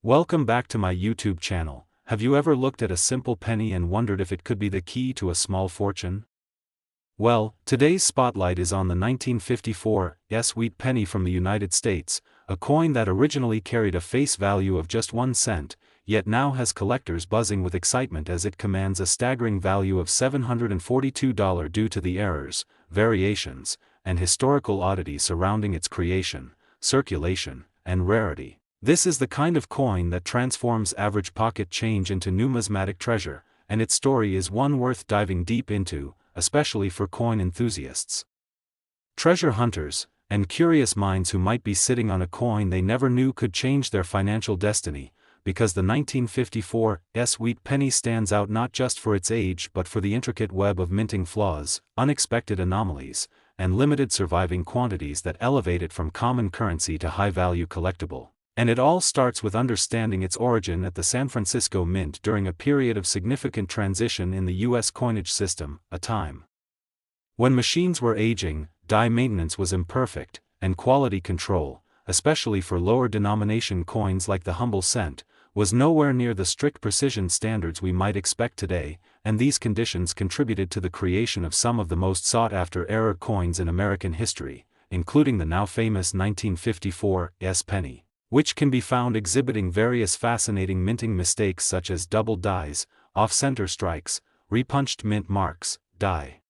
Welcome back to my YouTube channel. Have you ever looked at a simple penny and wondered if it could be the key to a small fortune? Well, today's spotlight is on the 1954 Wheat Penny from the United States, a coin that originally carried a face value of just 1 cent, yet now has collectors buzzing with excitement as it commands a staggering value of $742 due to the errors, variations, and historical oddities surrounding its creation, circulation, and rarity. This is the kind of coin that transforms average pocket change into numismatic treasure, and its story is one worth diving deep into, especially for coin enthusiasts, treasure hunters, and curious minds who might be sitting on a coin they never knew could change their financial destiny, because the 1954 Wheat Penny stands out not just for its age but for the intricate web of minting flaws, unexpected anomalies, and limited surviving quantities that elevate it from common currency to high-value collectible. And it all starts with understanding its origin at the San Francisco Mint during a period of significant transition in the U.S. coinage system, a time when machines were aging, die maintenance was imperfect, and quality control, especially for lower denomination coins like the humble cent, was nowhere near the strict precision standards we might expect today, and these conditions contributed to the creation of some of the most sought-after error coins in American history, including the now famous 1954 penny, which can be found exhibiting various fascinating minting mistakes such as double dies, off-center strikes, repunched mint marks, die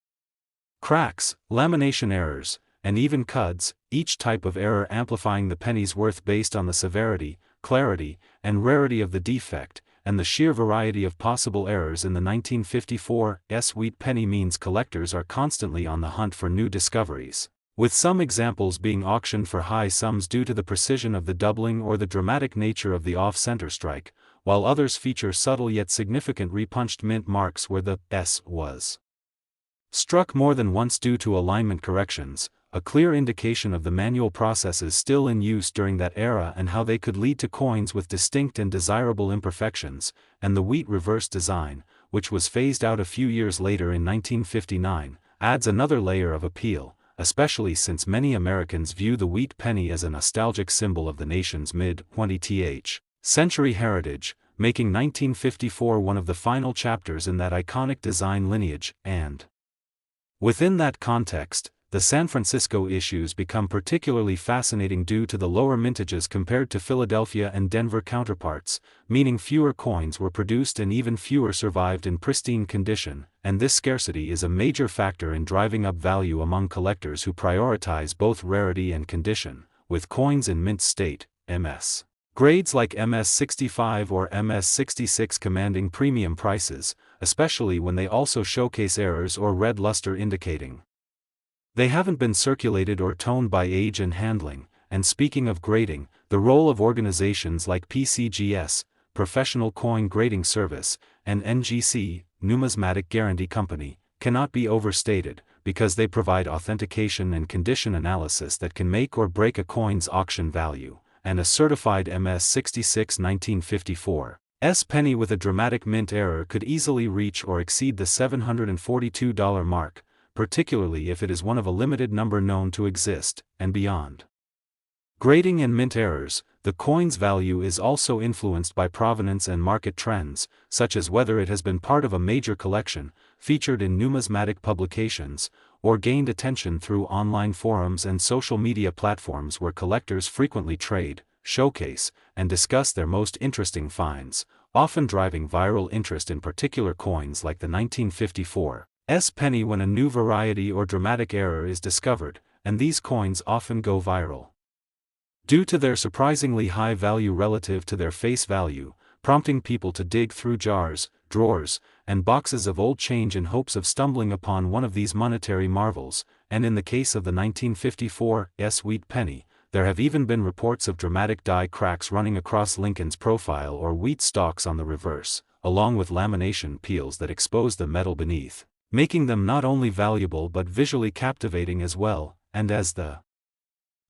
cracks, lamination errors, and even cuds, each type of error amplifying the penny's worth based on the severity, clarity, and rarity of the defect, and the sheer variety of possible errors in the 1954 Wheat Penny means collectors are constantly on the hunt for new discoveries, with some examples being auctioned for high sums due to the precision of the doubling or the dramatic nature of the off-center strike, while others feature subtle yet significant repunched mint marks where the S was struck more than once due to alignment corrections, a clear indication of the manual processes still in use during that era and how they could lead to coins with distinct and desirable imperfections, and the wheat reverse design, which was phased out a few years later in 1959, adds another layer of appeal, especially since many Americans view the wheat penny as a nostalgic symbol of the nation's mid-20th century heritage, making 1954 one of the final chapters in that iconic design lineage, and within that context, the San Francisco issues become particularly fascinating due to the lower mintages compared to Philadelphia and Denver counterparts, meaning fewer coins were produced and even fewer survived in pristine condition, and this scarcity is a major factor in driving up value among collectors who prioritize both rarity and condition, with coins in mint state, MS grades like MS-65 or MS-66 commanding premium prices, especially when they also showcase errors or red luster indicating they haven't been circulated or toned by age and handling. And speaking of grading, the role of organizations like PCGS, Professional Coin Grading Service, and NGC, Numismatic Guarantee Company, cannot be overstated, because they provide authentication and condition analysis that can make or break a coin's auction value, and a certified MS-66 1954 penny with a dramatic mint error could easily reach or exceed the $742 mark, particularly if it is one of a limited number known to exist, and beyond grading and mint errors, the coin's value is also influenced by provenance and market trends, such as whether it has been part of a major collection, featured in numismatic publications, or gained attention through online forums and social media platforms where collectors frequently trade, showcase, and discuss their most interesting finds, often driving viral interest in particular coins like the 1954 penny when a new variety or dramatic error is discovered, and these coins often go viral due to their surprisingly high value relative to their face value, prompting people to dig through jars, drawers, and boxes of old change in hopes of stumbling upon one of these monetary marvels, and in the case of the 1954 Wheat Penny, there have even been reports of dramatic die cracks running across Lincoln's profile or wheat stalks on the reverse, along with lamination peels that expose the metal beneath, making them not only valuable but visually captivating as well. And as the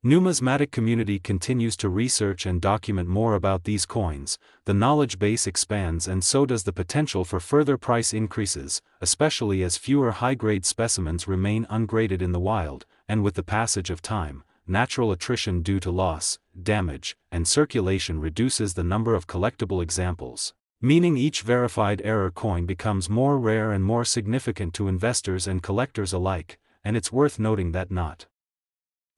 numismatic community continues to research and document more about these coins, the knowledge base expands and so does the potential for further price increases, especially as fewer high-grade specimens remain ungraded in the wild, and with the passage of time, natural attrition due to loss, damage, and circulation reduces the number of collectible examples, meaning each verified error coin becomes more rare and more significant to investors and collectors alike, and it's worth noting that not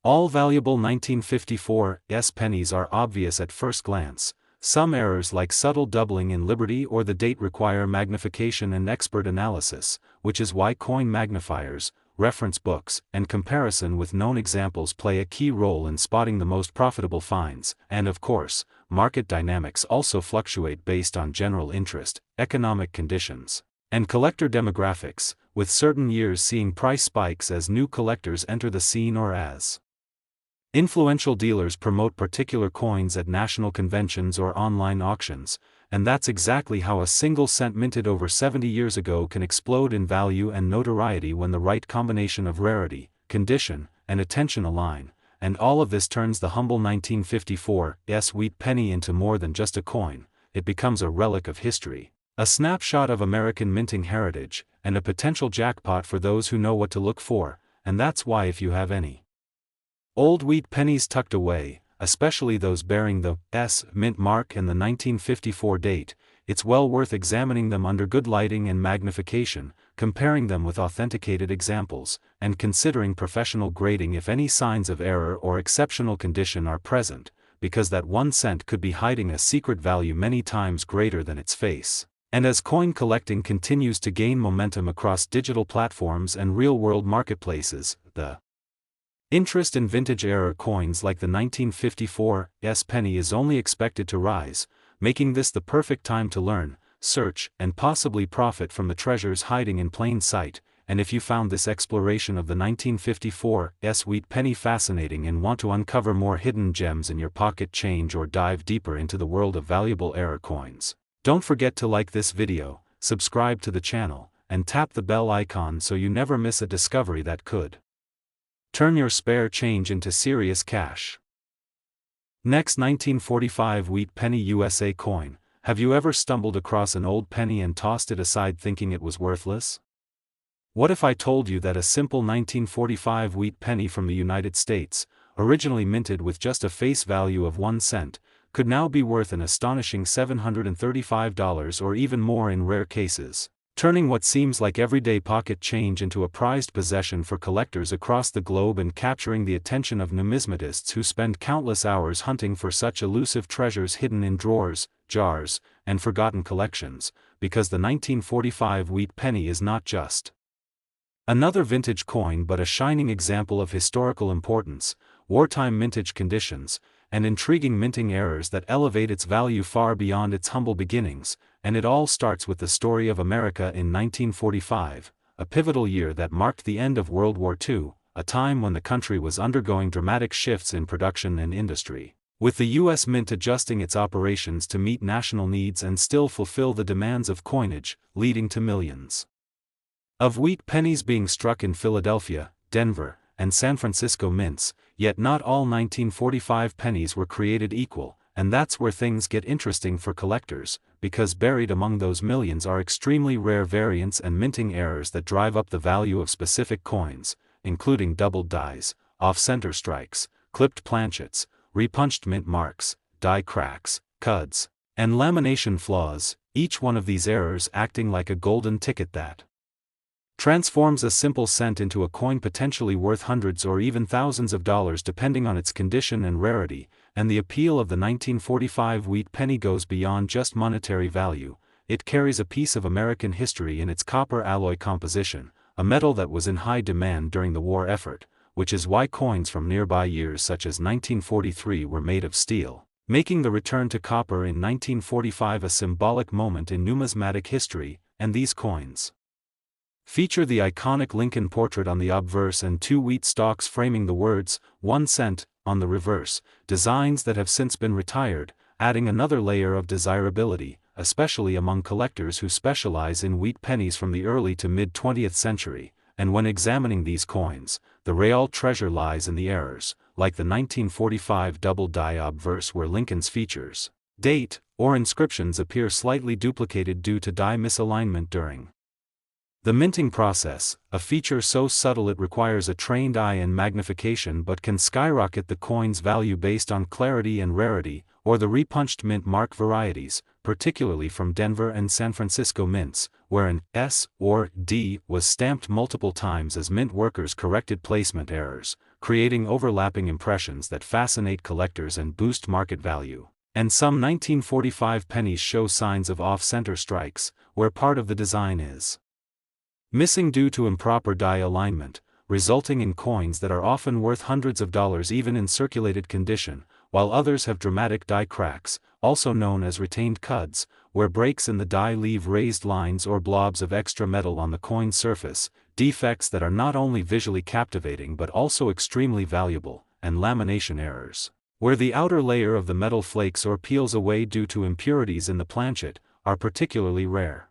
all valuable 1954's pennies are obvious at first glance. Some errors like subtle doubling in Liberty or the date require magnification and expert analysis, which is why coin magnifiers, reference books, and comparison with known examples play a key role in spotting the most profitable finds. And of course, market dynamics also fluctuate based on general interest, economic conditions, and collector demographics, with certain years seeing price spikes as new collectors enter the scene or as influential dealers promote particular coins at national conventions or online auctions, and that's exactly how a single cent minted over 70 years ago can explode in value and notoriety when the right combination of rarity, condition, and attention align, and all of this turns the humble 1954's Wheat Penny into more than just a coin. It becomes a relic of history, a snapshot of American minting heritage, and a potential jackpot for those who know what to look for. And that's why if you have any old wheat pennies tucked away, especially those bearing the S mint mark and the 1954 date, it's well worth examining them under good lighting and magnification, comparing them with authenticated examples, and considering professional grading if any signs of error or exceptional condition are present, because that 1 cent could be hiding a secret value many times greater than its face. And as coin collecting continues to gain momentum across digital platforms and real-world marketplaces, the interest in vintage error coins like the 1954's penny is only expected to rise, making this the perfect time to learn, search, and possibly profit from the treasures hiding in plain sight. And if you found this exploration of the 1954's Wheat Penny fascinating and want to uncover more hidden gems in your pocket change or dive deeper into the world of valuable error coins, don't forget to like this video, subscribe to the channel, and tap the bell icon so you never miss a discovery that could turn your spare change into serious cash. Next, 1945 Wheat Penny USA coin. Have you ever stumbled across an old penny and tossed it aside thinking it was worthless? What if I told you that a simple 1945 wheat penny from the United States, originally minted with just a face value of 1 cent, could now be worth an astonishing $735 or even more in rare cases, turning what seems like everyday pocket change into a prized possession for collectors across the globe and capturing the attention of numismatists who spend countless hours hunting for such elusive treasures hidden in drawers, jars, and forgotten collections, because the 1945 wheat penny is not just another vintage coin but a shining example of historical importance, wartime mintage conditions, and intriguing minting errors that elevate its value far beyond its humble beginnings. And it all starts with the story of America in 1945, a pivotal year that marked the end of World War II, a time when the country was undergoing dramatic shifts in production and industry, with the U.S. Mint adjusting its operations to meet national needs and still fulfill the demands of coinage, leading to millions of wheat pennies being struck in Philadelphia, Denver, and San Francisco mints. Yet not all 1945 pennies were created equal, and that's where things get interesting for collectors, because buried among those millions are extremely rare variants and minting errors that drive up the value of specific coins, including doubled dies, off-center strikes, clipped planchets, repunched mint marks, die cracks, cuds, and lamination flaws, each one of these errors acting like a golden ticket that transforms a simple cent into a coin potentially worth hundreds or even thousands of dollars depending on its condition and rarity. And the appeal of the 1945 wheat penny goes beyond just monetary value. It carries a piece of American history in its copper alloy composition, a metal that was in high demand during the war effort, which is why coins from nearby years such as 1943 were made of steel, making the return to copper in 1945 a symbolic moment in numismatic history. And these coins feature the iconic Lincoln portrait on the obverse and 2 wheat stalks framing the words, 1 cent, on the reverse, designs that have since been retired, adding another layer of desirability, especially among collectors who specialize in wheat pennies from the early to mid-20th century. And when examining these coins, the real treasure lies in the errors, like the 1945 double die obverse where Lincoln's features, date, or inscriptions appear slightly duplicated due to die misalignment during The minting process, a feature so subtle it requires a trained eye and magnification but can skyrocket the coin's value based on clarity and rarity, or the repunched mint mark varieties, particularly from Denver and San Francisco mints, where an S or D was stamped multiple times as mint workers corrected placement errors, creating overlapping impressions that fascinate collectors and boost market value. And some 1945 pennies show signs of off-center strikes, where part of the design is missing due to improper die alignment, resulting in coins that are often worth hundreds of dollars even in circulated condition, while others have dramatic die cracks, also known as retained cuds, where breaks in the die leave raised lines or blobs of extra metal on the coin surface, defects that are not only visually captivating but also extremely valuable, and lamination errors, where the outer layer of the metal flakes or peels away due to impurities in the planchet, are particularly rare.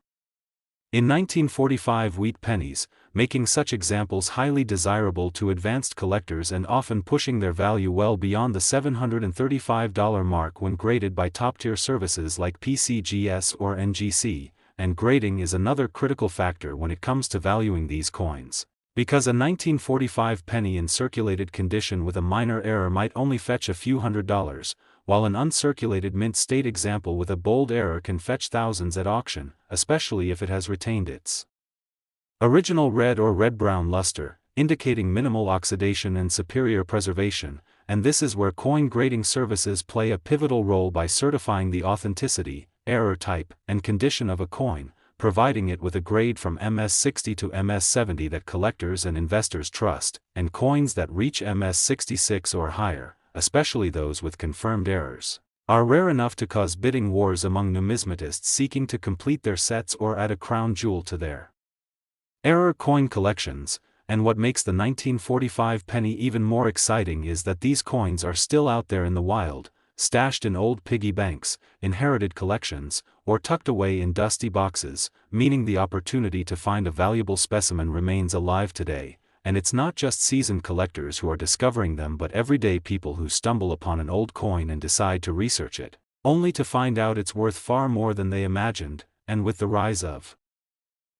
In 1945 wheat pennies, making such examples highly desirable to advanced collectors and often pushing their value well beyond the $735 mark when graded by top-tier services like PCGS or NGC, and grading is another critical factor when it comes to valuing these coins, because a 1945 penny in circulated condition with a minor error might only fetch a few $100s, while an uncirculated mint state example with a bold error can fetch thousands at auction, especially if it has retained its original red or red-brown luster, indicating minimal oxidation and superior preservation, and this is where coin grading services play a pivotal role by certifying the authenticity, error type, and condition of a coin, providing it with a grade from MS60 to MS70 that collectors and investors trust, and coins that reach MS66 or higher, especially those with confirmed errors, are rare enough to cause bidding wars among numismatists seeking to complete their sets or add a crown jewel to their error coin collections. And what makes the 1945 penny even more exciting is that these coins are still out there in the wild, stashed in old piggy banks, inherited collections, or tucked away in dusty boxes, meaning the opportunity to find a valuable specimen remains alive today. And it's not just seasoned collectors who are discovering them but everyday people who stumble upon an old coin and decide to research it, only to find out it's worth far more than they imagined. And with the rise of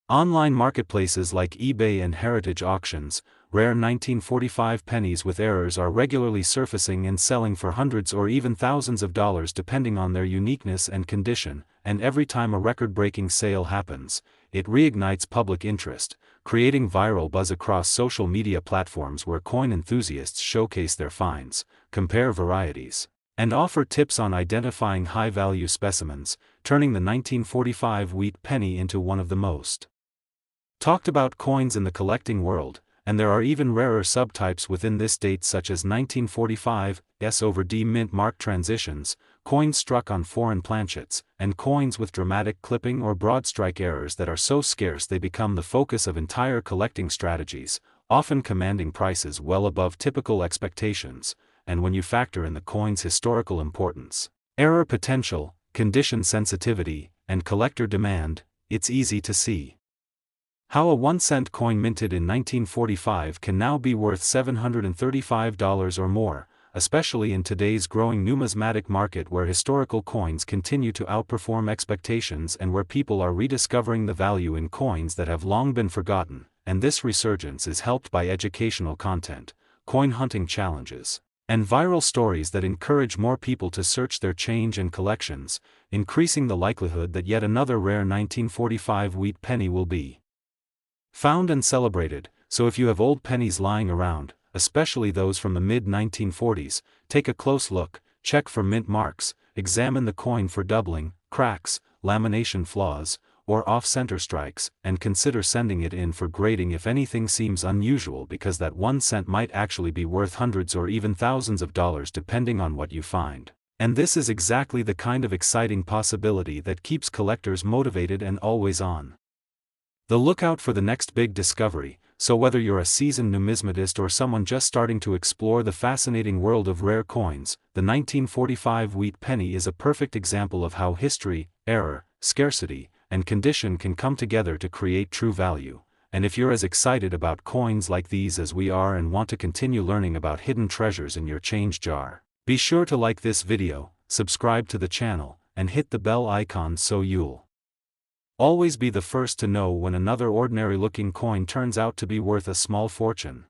online marketplaces like eBay and heritage auctions, rare 1945 pennies with errors are regularly surfacing and selling for hundreds or even thousands of dollars depending on their uniqueness and condition, and every time a record-breaking sale happens, it reignites public interest, creating viral buzz across social media platforms where coin enthusiasts showcase their finds, compare varieties, and offer tips on identifying high-value specimens, turning the 1945 wheat penny into one of the most talked about coins in the collecting world. And there are even rarer subtypes within this date such as 1945 S/D mint mark transitions, coins struck on foreign planchets, and coins with dramatic clipping or broad strike errors that are so scarce they become the focus of entire collecting strategies, often commanding prices well above typical expectations. And when you factor in the coin's historical importance, error potential, condition sensitivity, and collector demand, it's easy to see how a 1-cent coin minted in 1945 can now be worth $735 or more, especially in today's growing numismatic market where historical coins continue to outperform expectations and where people are rediscovering the value in coins that have long been forgotten. And this resurgence is helped by educational content, coin hunting challenges, and viral stories that encourage more people to search their change and collections, increasing the likelihood that yet another rare 1945 wheat penny will be found and celebrated. So if you have old pennies lying around, especially those from the mid-1940s, take a close look, check for mint marks, examine the coin for doubling, cracks, lamination flaws, or off-center strikes, and consider sending it in for grading if anything seems unusual, because that 1 cent might actually be worth hundreds or even thousands of dollars depending on what you find. And this is exactly the kind of exciting possibility that keeps collectors motivated and always on the lookout for the next big discovery. So whether you're a seasoned numismatist or someone just starting to explore the fascinating world of rare coins, the 1945 wheat penny is a perfect example of how history, error, scarcity, and condition can come together to create true value. And if you're as excited about coins like these as we are and want to continue learning about hidden treasures in your change jar, be sure to like this video, subscribe to the channel, and hit the bell icon so you'll Always be the first to know when another ordinary-looking coin turns out to be worth a small fortune.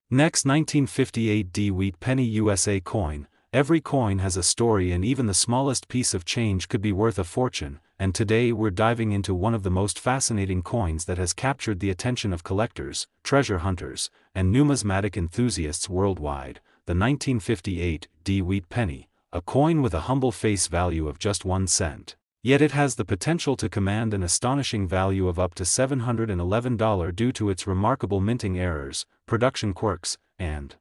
Next, 1958 D Wheat Penny USA coin. Every coin has a story, and even the smallest piece of change could be worth a fortune, and today we're diving into one of the most fascinating coins that has captured the attention of collectors, treasure hunters, and numismatic enthusiasts worldwide, the 1958 D Wheat Penny, a coin with a humble face value of just 1 cent. Yet it has the potential to command an astonishing value of up to $711 due to its remarkable minting errors, production quirks, and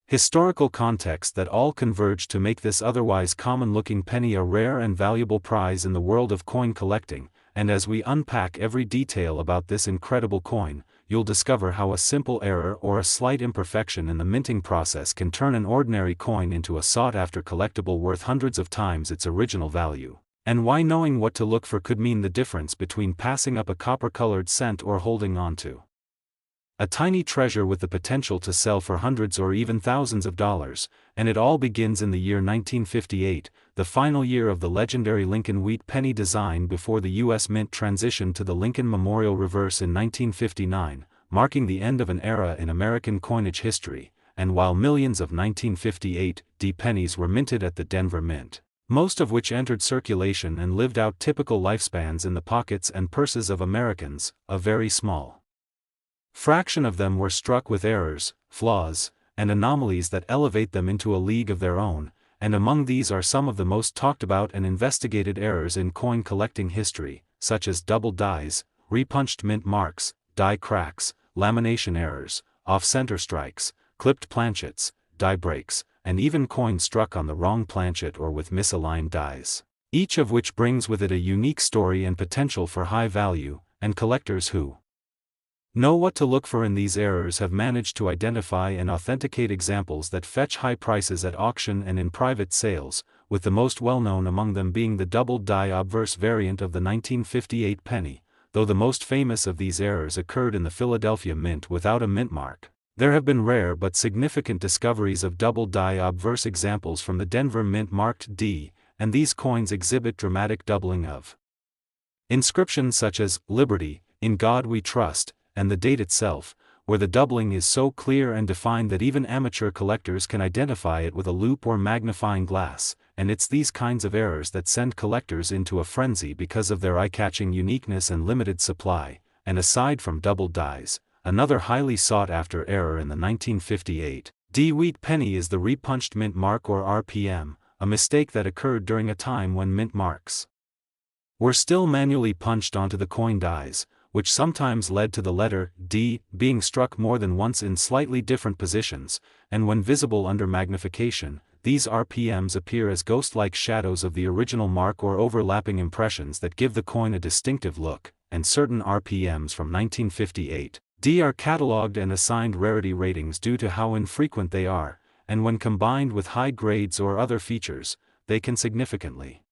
historical context that all converge to make this otherwise common-looking penny a rare and valuable prize in the world of coin collecting. And as we unpack every detail about this incredible coin, you'll discover how a simple error or a slight imperfection in the minting process can turn an ordinary coin into a sought-after collectible worth hundreds of times its original value, and why knowing what to look for could mean the difference between passing up a copper-colored cent or holding on to a tiny treasure with the potential to sell for hundreds or even thousands of dollars. And it all begins in the year 1958, the final year of the legendary Lincoln Wheat Penny design before the U.S. Mint transitioned to the Lincoln Memorial Reverse in 1959, marking the end of an era in American coinage history. And while millions of 1958 D pennies were minted at the Denver Mint, most of which entered circulation and lived out typical lifespans in the pockets and purses of Americans, a very small fraction of them were struck with errors, flaws, and anomalies that elevate them into a league of their own, and among these are some of the most talked about and investigated errors in coin collecting history, such as double dies, repunched mint marks, die cracks, lamination errors, off-center strikes, clipped planchets, die breaks, and even coins struck on the wrong planchet or with misaligned dies, each of which brings with it a unique story and potential for high value, and collectors who know what to look for in these errors have managed to identify and authenticate examples that fetch high prices at auction and in private sales, with the most well-known among them being the double-die obverse variant of the 1958 penny. Though the most famous of these errors occurred in the Philadelphia Mint without a mint mark, there have been rare but significant discoveries of double-die obverse examples from the Denver Mint marked D, and these coins exhibit dramatic doubling of inscriptions such as "Liberty," "In God We Trust," and the date itself, where the doubling is so clear and defined that even amateur collectors can identify it with a loupe or magnifying glass. And it's these kinds of errors that send collectors into a frenzy because of their eye-catching uniqueness and limited supply. And aside from double dies, another highly sought-after error in the 1958 D Wheat Penny is the repunched mint mark or RPM, a mistake that occurred during a time when mint marks were still manually punched onto the coin dies, which sometimes led to the letter D being struck more than once in slightly different positions, and when visible under magnification, these RPMs appear as ghost-like shadows of the original mark or overlapping impressions that give the coin a distinctive look. And certain RPMs from 1958 D are catalogued and assigned rarity ratings due to how infrequent they are, and when combined with high grades or other features, they can significantly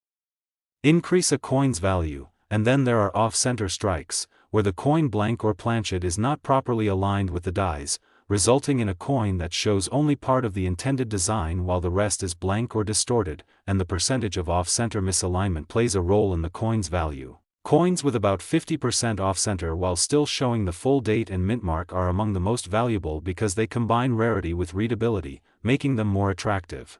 increase a coin's value. And then there are off-center strikes, where the coin blank or planchet is not properly aligned with the dies, resulting in a coin that shows only part of the intended design while the rest is blank or distorted, and the percentage of off-center misalignment plays a role in the coin's value. Coins with about 50% off-center while still showing the full date and mint mark are among the most valuable because they combine rarity with readability, making them more attractive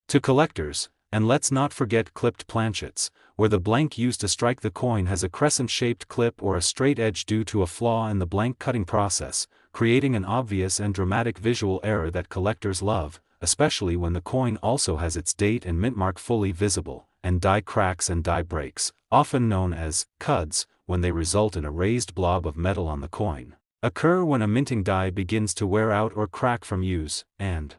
to collectors. And let's not forget clipped planchets, where the blank used to strike the coin has a crescent-shaped clip or a straight edge due to a flaw in the blank cutting process, creating an obvious and dramatic visual error that collectors love, especially when the coin also has its date and mint mark fully visible. And die cracks and die breaks, often known as cuds, when they result in a raised blob of metal on the coin, occur when a minting die begins to wear out or crack from use, and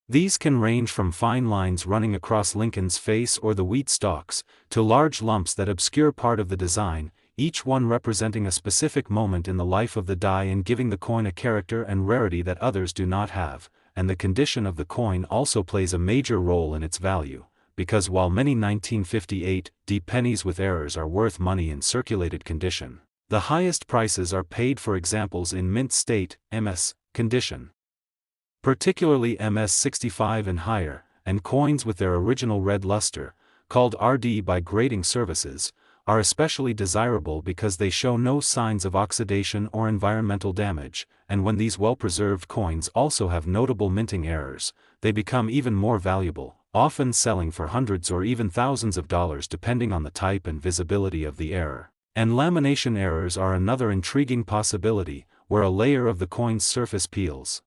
these can range from fine lines running across Lincoln's face or the wheat stalks, to large lumps that obscure part of the design, each one representing a specific moment in the life of the die and giving the coin a character and rarity that others do not have. And the condition of the coin also plays a major role in its value, because while many 1958 D pennies with errors are worth money in circulated condition, the highest prices are paid for examples in mint state, MS, condition, particularly MS 65 and higher, and coins with their original red luster, called RD by grading services, are especially desirable because they show no signs of oxidation or environmental damage, and when these well-preserved coins also have notable minting errors, they become even more valuable, often selling for hundreds or even thousands of dollars depending on the type and visibility of the error. And lamination errors are another intriguing possibility, where a layer of the coin's surface peels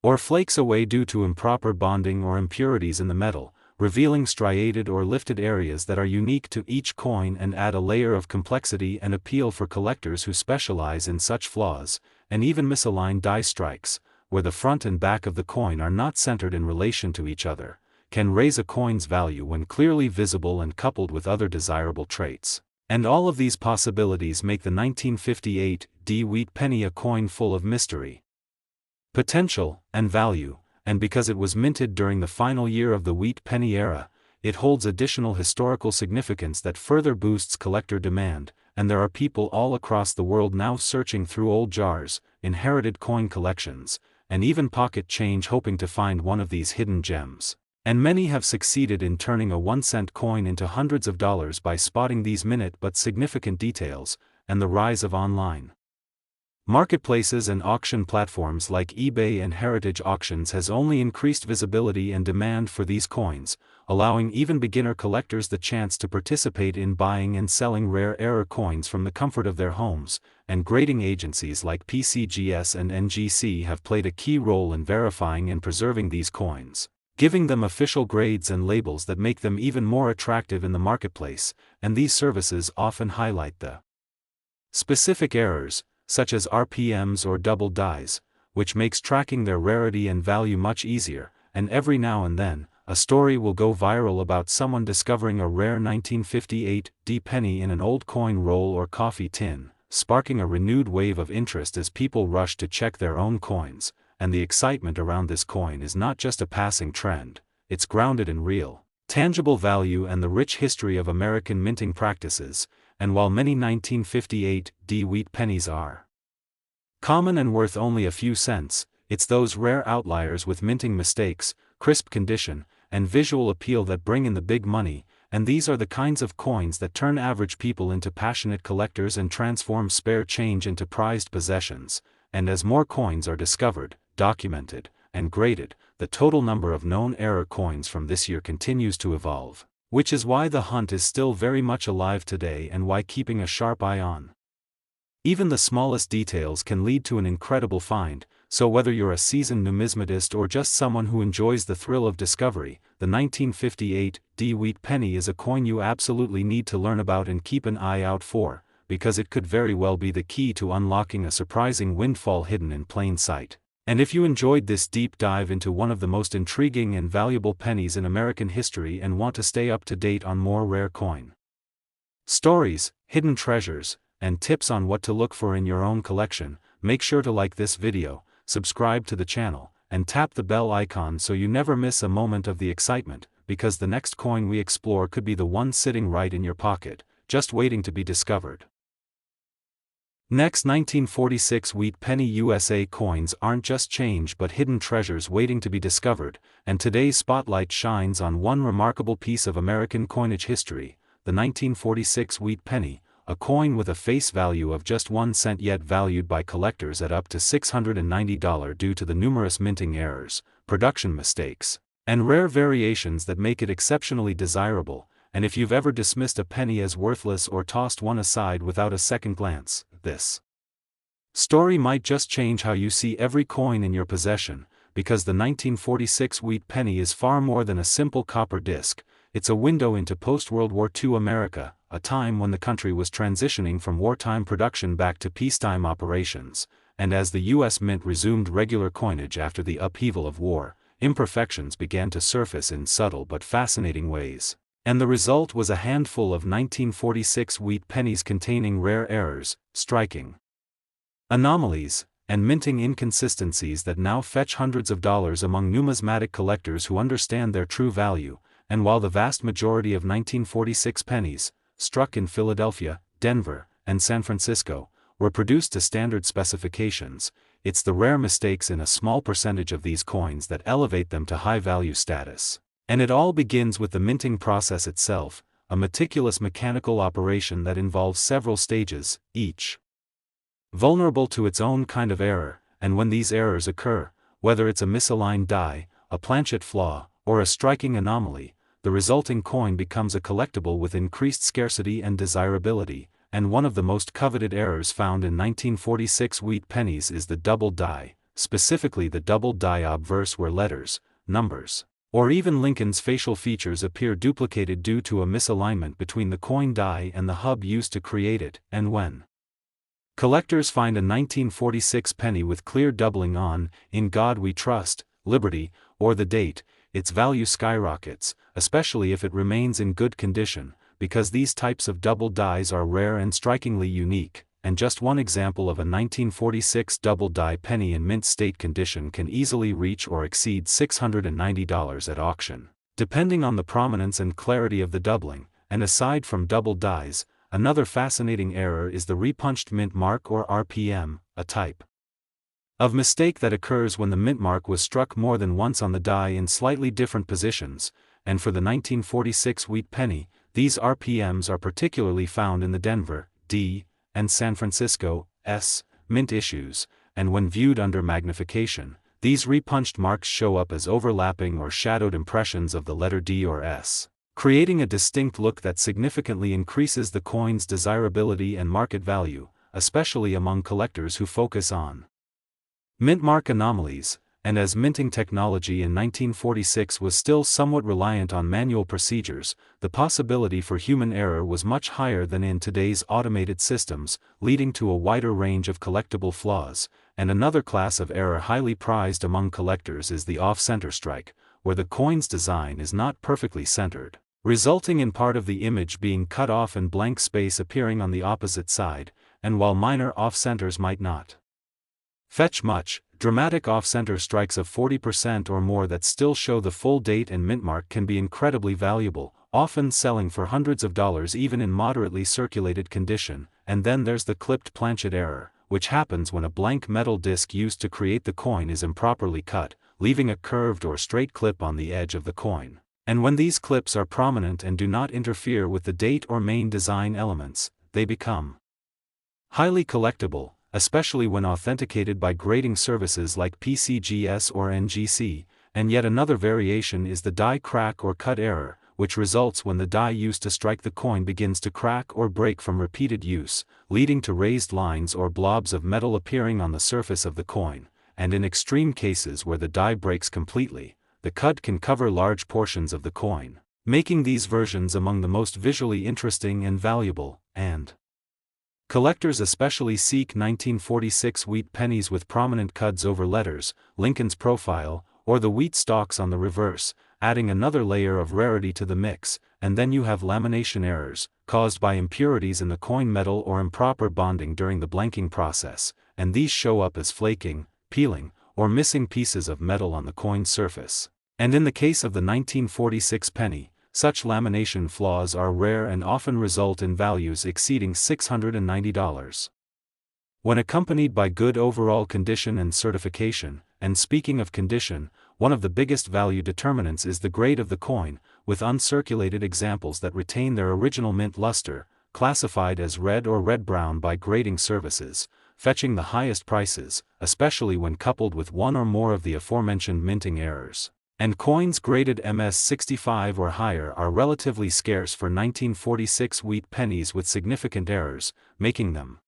or flakes away due to improper bonding or impurities in the metal, revealing striated or lifted areas that are unique to each coin and add a layer of complexity and appeal for collectors who specialize in such flaws. And even misaligned die strikes, where the front and back of the coin are not centered in relation to each other, can raise a coin's value when clearly visible and coupled with other desirable traits. And all of these possibilities make the 1958 Wheat Penny a coin full of mystery, potential, and value, and because it was minted during the final year of the Wheat Penny era, it holds additional historical significance that further boosts collector demand, and there are people all across the world now searching through old jars, inherited coin collections, and even pocket change hoping to find one of these hidden gems. And many have succeeded in turning a 1-cent coin into hundreds of dollars by spotting these minute but significant details. And the rise of online marketplaces and auction platforms like eBay and heritage auctions has only increased visibility and demand for these coins, allowing even beginner collectors the chance to participate in buying and selling rare error coins from the comfort of their homes. And grading agencies like PCGS and NGC have played a key role in verifying and preserving these coins, giving them official grades and labels that make them even more attractive in the marketplace. And these services often highlight the specific errors, such as RPMs or double dies, which makes tracking their rarity and value much easier. And every now and then, a story will go viral about someone discovering a rare 1958 penny in an old coin roll or coffee tin, sparking a renewed wave of interest as people rush to check their own coins. And the excitement around this coin is not just a passing trend, it's grounded in real, tangible value and the rich history of American minting practices. And while many 1958 Wheat Pennies are common and worth only a few cents, it's those rare outliers with minting mistakes, crisp condition, and visual appeal that bring in the big money. And these are the kinds of coins that turn average people into passionate collectors and transform spare change into prized possessions. And as more coins are discovered, documented, and graded, the total number of known error coins from this year continues to evolve, which is why the hunt is still very much alive today and why keeping a sharp eye on even the smallest details can lead to an incredible find. So whether you're a seasoned numismatist or just someone who enjoys the thrill of discovery, the 1958 Wheat Penny is a coin you absolutely need to learn about and keep an eye out for, because it could very well be the key to unlocking a surprising windfall hidden in plain sight. And if you enjoyed this deep dive into one of the most intriguing and valuable pennies in American history and want to stay up to date on more rare coin stories, hidden treasures, and tips on what to look for in your own collection, make sure to like this video, subscribe to the channel, and tap the bell icon so you never miss a moment of the excitement, because the next coin we explore could be the one sitting right in your pocket, just waiting to be discovered. Next, 1946 Wheat Penny USA coins aren't just change but hidden treasures waiting to be discovered, and today's spotlight shines on one remarkable piece of American coinage history, the 1946 Wheat Penny, a coin with a face value of just 1 cent yet valued by collectors at up to $690 due to the numerous minting errors, production mistakes, and rare variations that make it exceptionally desirable. And if you've ever dismissed a penny as worthless or tossed one aside without a second glance, this story might just change how you see every coin in your possession, because the 1946 Wheat Penny is far more than a simple copper disc. It's a window into post-World War II America, a time when the country was transitioning from wartime production back to peacetime operations, and as the U.S. Mint resumed regular coinage after the upheaval of war, imperfections began to surface in subtle but fascinating ways. And the result was a handful of 1946 Wheat Pennies containing rare errors, striking anomalies, and minting inconsistencies that now fetch hundreds of dollars among numismatic collectors who understand their true value. And while the vast majority of 1946 pennies, struck in Philadelphia, Denver, and San Francisco, were produced to standard specifications, it's the rare mistakes in a small percentage of these coins that elevate them to high value status. And it all begins with the minting process itself, a meticulous mechanical operation that involves several stages, each vulnerable to its own kind of error, and when these errors occur, whether it's a misaligned die, a planchet flaw, or a striking anomaly, the resulting coin becomes a collectible with increased scarcity and desirability, and one of the most coveted errors found in 1946 wheat pennies is the double die, specifically the double die obverse where letters, numbers, or even Lincoln's facial features appear duplicated due to a misalignment between the coin die and the hub used to create it, and when collectors find a 1946 penny with clear doubling on "In God We Trust," "Liberty," or the date, its value skyrockets, especially if it remains in good condition, because these types of double dies are rare and strikingly unique, and just one example of a 1946 double die penny in mint state condition can easily reach or exceed $690 at auction, depending on the prominence and clarity of the doubling. And aside from double dies, another fascinating error is the repunched mint mark or RPM, a type of mistake that occurs when the mint mark was struck more than once on the die in slightly different positions, and for the 1946 wheat penny, these RPMs are particularly found in the Denver, D, and San Francisco, S, mint issues, and when viewed under magnification, these repunched marks show up as overlapping or shadowed impressions of the letter D or S, creating a distinct look that significantly increases the coin's desirability and market value, especially among collectors who focus on mint mark anomalies. And as minting technology in 1946 was still somewhat reliant on manual procedures, the possibility for human error was much higher than in today's automated systems, leading to a wider range of collectible flaws. And another class of error highly prized among collectors is the off-center strike, where the coin's design is not perfectly centered, resulting in part of the image being cut off and blank space appearing on the opposite side, and while minor off-centers might not fetch much, dramatic off-center strikes of 40% or more that still show the full date and mint mark can be incredibly valuable, often selling for hundreds of dollars even in moderately circulated condition. And then there's the clipped planchet error, which happens when a blank metal disc used to create the coin is improperly cut, leaving a curved or straight clip on the edge of the coin. And when these clips are prominent and do not interfere with the date or main design elements, they become highly collectible, especially when authenticated by grading services like PCGS or NGC. And yet another variation is the die crack or cut error, which results when the die used to strike the coin begins to crack or break from repeated use, leading to raised lines or blobs of metal appearing on the surface of the coin. And in extreme cases where the die breaks completely, the cut can cover large portions of the coin, making these versions among the most visually interesting and valuable. And collectors especially seek 1946 wheat pennies with prominent cuts over letters, Lincoln's profile, or the wheat stalks on the reverse, adding another layer of rarity to the mix. And then you have lamination errors, caused by impurities in the coin metal or improper bonding during the blanking process, and these show up as flaking, peeling, or missing pieces of metal on the coin surface. And in the case of the 1946 penny, such lamination flaws are rare and often result in values exceeding $690. When accompanied by good overall condition and certification, and speaking of condition, one of the biggest value determinants is the grade of the coin, with uncirculated examples that retain their original mint luster, classified as red or red-brown by grading services, fetching the highest prices, especially when coupled with one or more of the aforementioned minting errors. And coins graded MS-65 or higher are relatively scarce for 1946 wheat pennies with significant errors, making them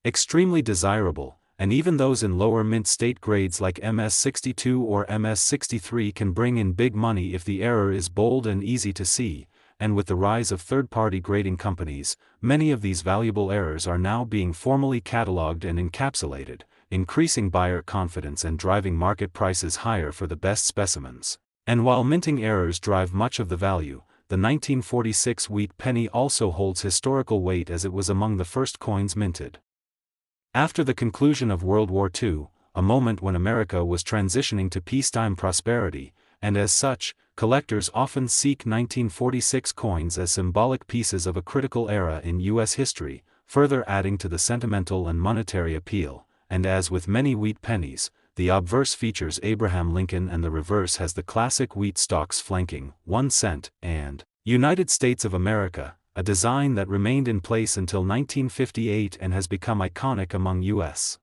extremely desirable, and even those in lower mint state grades like MS-62 or MS-63 can bring in big money if the error is bold and easy to see. And with the rise of third-party grading companies, many of these valuable errors are now being formally cataloged and encapsulated, increasing buyer confidence and driving market prices higher for the best specimens. And while minting errors drive much of the value, the 1946 wheat penny also holds historical weight as it was among the first coins minted after the conclusion of World War II, a moment when America was transitioning to peacetime prosperity, and as such, collectors often seek 1946 coins as symbolic pieces of a critical era in U.S. history, further adding to the sentimental and monetary appeal. And as with many wheat pennies, the obverse features Abraham Lincoln and the reverse has the classic wheat stalks flanking 1 cent and United States of America, a design that remained in place until 1958 and has become iconic among U.S.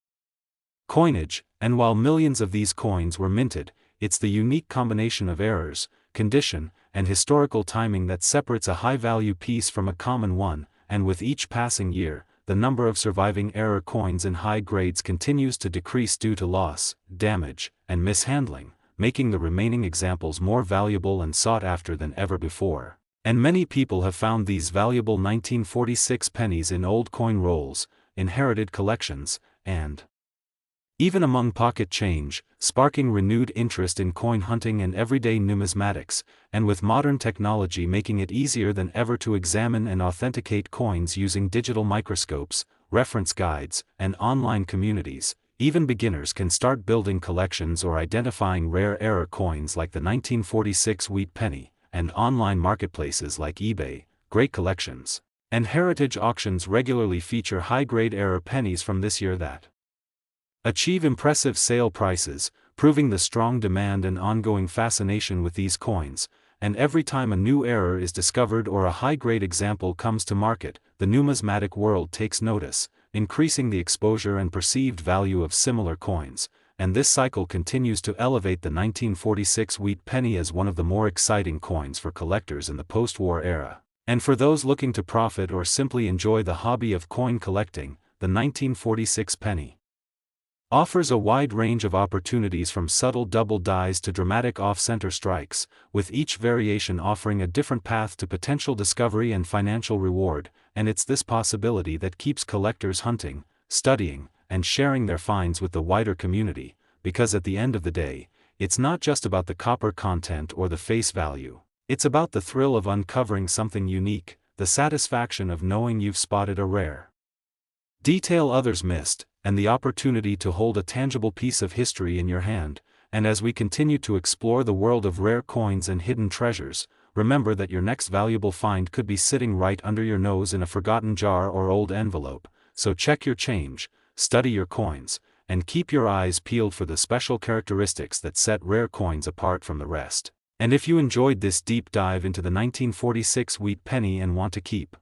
coinage, and while millions of these coins were minted, it's the unique combination of errors, condition, and historical timing that separates a high-value piece from a common one, and with each passing year, the number of surviving error coins in high grades continues to decrease due to loss, damage, and mishandling, making the remaining examples more valuable and sought after than ever before. And many people have found these valuable 1946 pennies in old coin rolls, inherited collections, and even among pocket change, sparking renewed interest in coin hunting and everyday numismatics, and with modern technology making it easier than ever to examine and authenticate coins using digital microscopes, reference guides, and online communities, even beginners can start building collections or identifying rare error coins like the 1946 Wheat Penny, and online marketplaces like eBay, great collections, and heritage auctions regularly feature high-grade error pennies from this year that achieve impressive sale prices, proving the strong demand and ongoing fascination with these coins, and every time a new error is discovered or a high-grade example comes to market, the numismatic world takes notice, increasing the exposure and perceived value of similar coins, and this cycle continues to elevate the 1946 Wheat Penny as one of the more exciting coins for collectors in the post-war era. And for those looking to profit or simply enjoy the hobby of coin collecting, the 1946 penny offers a wide range of opportunities from subtle double dies to dramatic off-center strikes, with each variation offering a different path to potential discovery and financial reward, and it's this possibility that keeps collectors hunting, studying, and sharing their finds with the wider community, because at the end of the day, it's not just about the copper content or the face value, it's about the thrill of uncovering something unique, the satisfaction of knowing you've spotted a rare detail others missed, and the opportunity to hold a tangible piece of history in your hand. And as we continue to explore the world of rare coins and hidden treasures, remember that your next valuable find could be sitting right under your nose in a forgotten jar or old envelope, so check your change, study your coins, and keep your eyes peeled for the special characteristics that set rare coins apart from the rest. And if you enjoyed this deep dive into the 1946 Wheat Penny and want to keep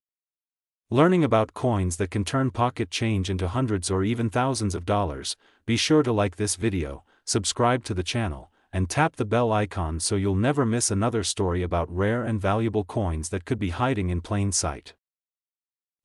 learning about coins that can turn pocket change into hundreds or even thousands of dollars, be sure to like this video, subscribe to the channel, and tap the bell icon so you'll never miss another story about rare and valuable coins that could be hiding in plain sight.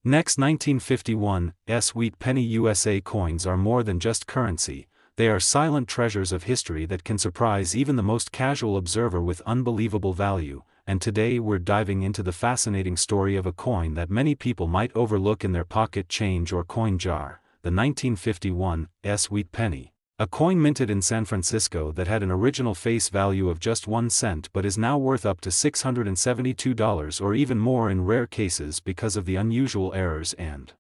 Next, 1951 Wheat Penny USA coins are more than just currency, they are silent treasures of history that can surprise even the most casual observer with unbelievable value. And today we're diving into the fascinating story of a coin that many people might overlook in their pocket change or coin jar, the 1951 Wheat Penny, a coin minted in San Francisco that had an original face value of just 1 cent but is now worth up to $672 or even more in rare cases because of the unusual errors and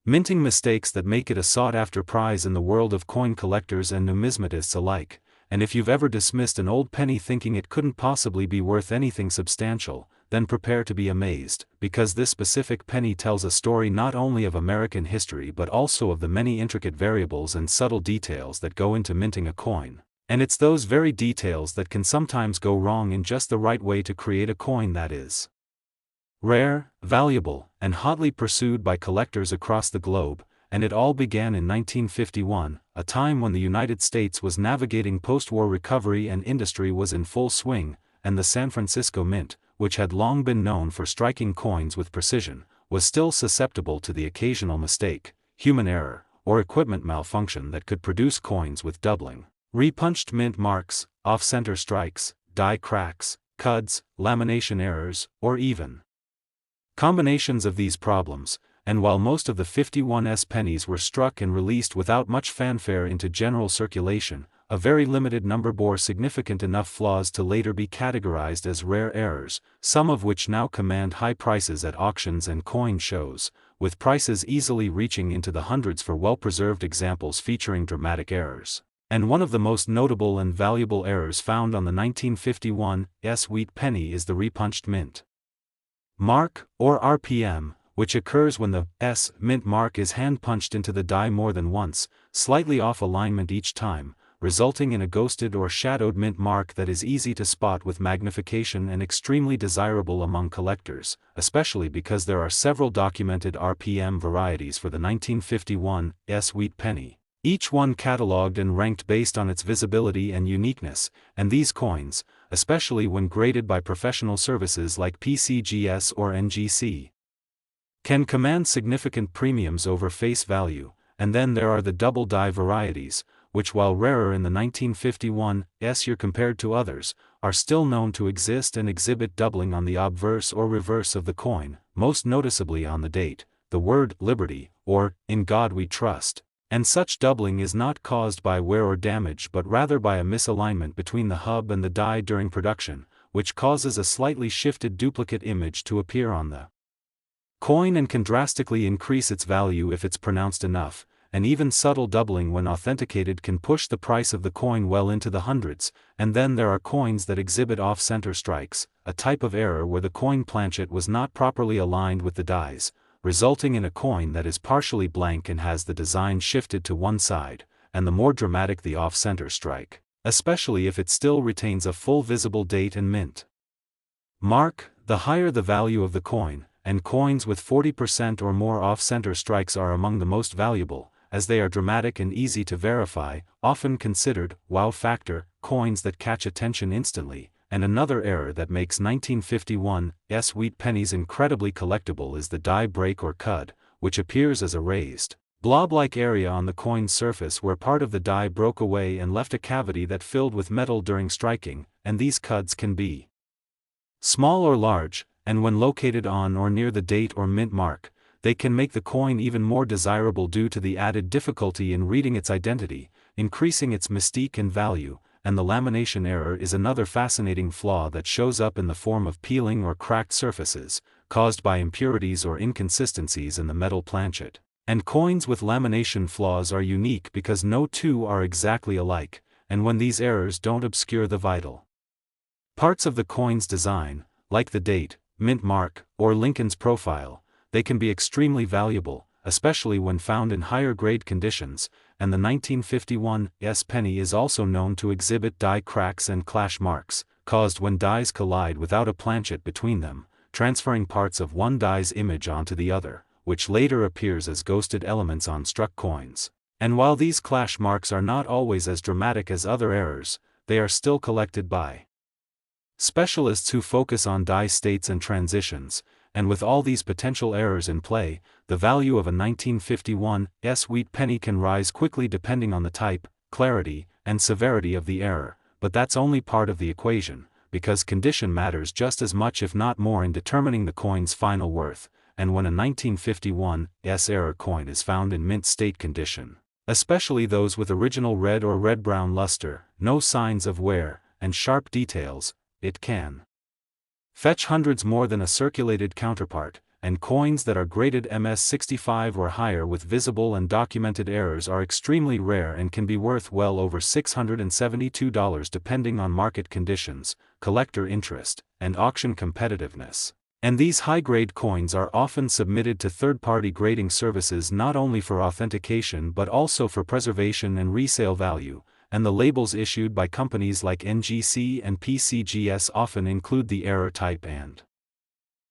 minting mistakes that make it a sought-after prize in the world of coin collectors and numismatists alike. And if you've ever dismissed an old penny thinking it couldn't possibly be worth anything substantial, then prepare to be amazed, because this specific penny tells a story not only of American history but also of the many intricate variables and subtle details that go into minting a coin. And it's those very details that can sometimes go wrong in just the right way to create a coin that is rare, valuable, and hotly pursued by collectors across the globe. And it all began in 1951, a time when the United States was navigating post-war recovery and industry was in full swing, and the San Francisco Mint, which had long been known for striking coins with precision, was still susceptible to the occasional mistake, human error, or equipment malfunction that could produce coins with doubling, repunched mint marks, off-center strikes, die cracks, cuds, lamination errors, or even combinations of these problems. And while most of the 51's pennies were struck and released without much fanfare into general circulation, a very limited number bore significant enough flaws to later be categorized as rare errors, some of which now command high prices at auctions and coin shows, with prices easily reaching into the hundreds for well-preserved examples featuring dramatic errors. And one of the most notable and valuable errors found on the 1951 Wheat Penny is the repunched mint mark, or RPM, which occurs when the mint mark is hand-punched into the die more than once, slightly off alignment each time, resulting in a ghosted or shadowed mint mark that is easy to spot with magnification and extremely desirable among collectors, especially because there are several documented RPM varieties for the 1951 Wheat Penny, each one catalogued and ranked based on its visibility and uniqueness, and these coins, especially when graded by professional services like PCGS or NGC, can command significant premiums over face value. And then there are the double die varieties, which, while rarer in the 1951 year compared to others, are still known to exist and exhibit doubling on the obverse or reverse of the coin, most noticeably on the date, the word Liberty, or In God We Trust. And such doubling is not caused by wear or damage but rather by a misalignment between the hub and the die during production, which causes a slightly shifted duplicate image to appear on the coin and can drastically increase its value if it's pronounced enough, and even subtle doubling when authenticated can push the price of the coin well into the hundreds. And then there are coins that exhibit off-center strikes, a type of error where the coin planchet was not properly aligned with the dies, resulting in a coin that is partially blank and has the design shifted to one side, and the more dramatic the off-center strike, especially if it still retains a full visible date and mint mark, the higher the value of the coin, and coins with 40% or more off-center strikes are among the most valuable, as they are dramatic and easy to verify, often considered wow factor coins that catch attention instantly. And another error that makes 1951 Wheat Pennies incredibly collectible is the die break or cud, which appears as a raised, blob-like area on the coin's surface where part of the die broke away and left a cavity that filled with metal during striking, and these cuds can be small or large, and when located on or near the date or mint mark, they can make the coin even more desirable due to the added difficulty in reading its identity, increasing its mystique and value. And the lamination error is another fascinating flaw that shows up in the form of peeling or cracked surfaces, caused by impurities or inconsistencies in the metal planchet. And coins with lamination flaws are unique because no two are exactly alike, and when these errors don't obscure the vital parts of the coin's design, like the date, mint mark, or Lincoln's profile, they can be extremely valuable, especially when found in higher grade conditions. And the 1951 penny is also known to exhibit die cracks and clash marks, caused when dies collide without a planchet between them, transferring parts of one die's image onto the other, which later appears as ghosted elements on struck coins. And while these clash marks are not always as dramatic as other errors, they are still collected by specialists who focus on die states and transitions. And with all these potential errors in play, the value of a 1951 Wheat Penny can rise quickly depending on the type, clarity, and severity of the error, but that's only part of the equation, because condition matters just as much if not more in determining the coin's final worth. And when a 1951 error coin is found in mint state condition, especially those with original red or red-brown luster, no signs of wear, and sharp details, it can fetch hundreds more than a circulated counterpart, and coins that are graded MS65 or higher with visible and documented errors are extremely rare and can be worth well over $672 depending on market conditions, collector interest, and auction competitiveness. And these high-grade coins are often submitted to third-party grading services not only for authentication but also for preservation and resale value. And the labels issued by companies like NGC and PCGS often include the error type and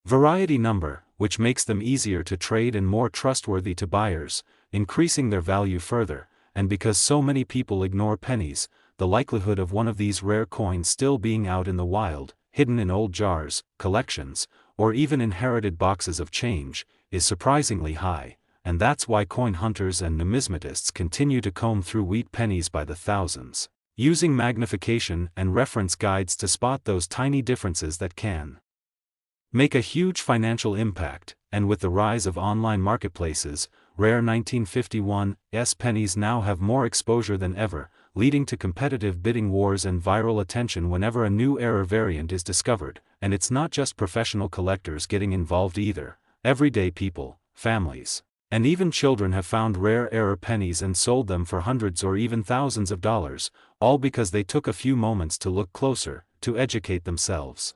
variety number, which makes them easier to trade and more trustworthy to buyers, increasing their value further. And because so many people ignore pennies, the likelihood of one of these rare coins still being out in the wild, hidden in old jars, collections, or even inherited boxes of change, is surprisingly high. And that's why coin hunters and numismatists continue to comb through wheat pennies by the thousands, using magnification and reference guides to spot those tiny differences that can make a huge financial impact. And with the rise of online marketplaces, rare 1951 pennies now have more exposure than ever, leading to competitive bidding wars and viral attention whenever a new error variant is discovered. And it's not just professional collectors getting involved either. Everyday people, families, and even children have found rare error pennies and sold them for hundreds or even thousands of dollars, all because they took a few moments to look closer, to educate themselves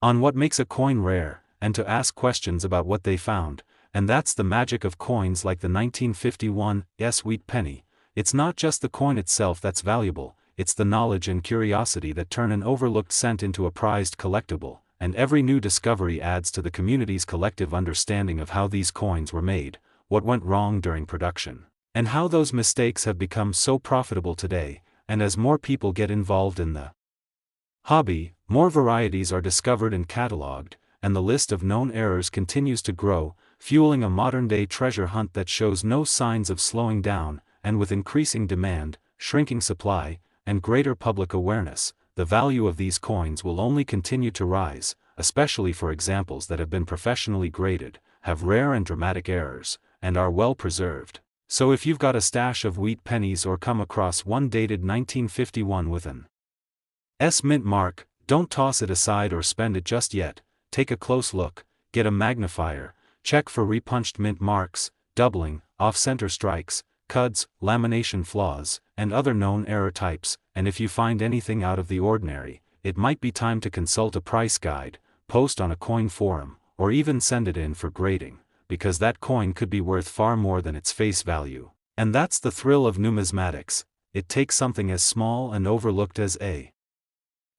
on what makes a coin rare, and to ask questions about what they found. And that's the magic of coins like the 1951 Wheat Penny. it's not just the coin itself that's valuable, it's the knowledge and curiosity that turn an overlooked cent into a prized collectible, and every new discovery adds to the community's collective understanding of how these coins were made, what went wrong during production, and how those mistakes have become so profitable today. And as more people get involved in the hobby, more varieties are discovered and cataloged, and the list of known errors continues to grow, fueling a modern-day treasure hunt that shows no signs of slowing down. And with increasing demand, shrinking supply, and greater public awareness, the value of these coins will only continue to rise, especially for examples that have been professionally graded, have rare and dramatic errors, and are well preserved. So if you've got a stash of wheat pennies or come across one dated 1951 with an S mint mark, don't toss it aside or spend it just yet. Take a close look, get a magnifier, check for repunched mint marks, doubling, off-center strikes, cuds, lamination flaws, and other known error types, and if you find anything out of the ordinary, it might be time to consult a price guide, post on a coin forum, or even send it in for grading, because that coin could be worth far more than its face value. And that's the thrill of numismatics. It takes something as small and overlooked as a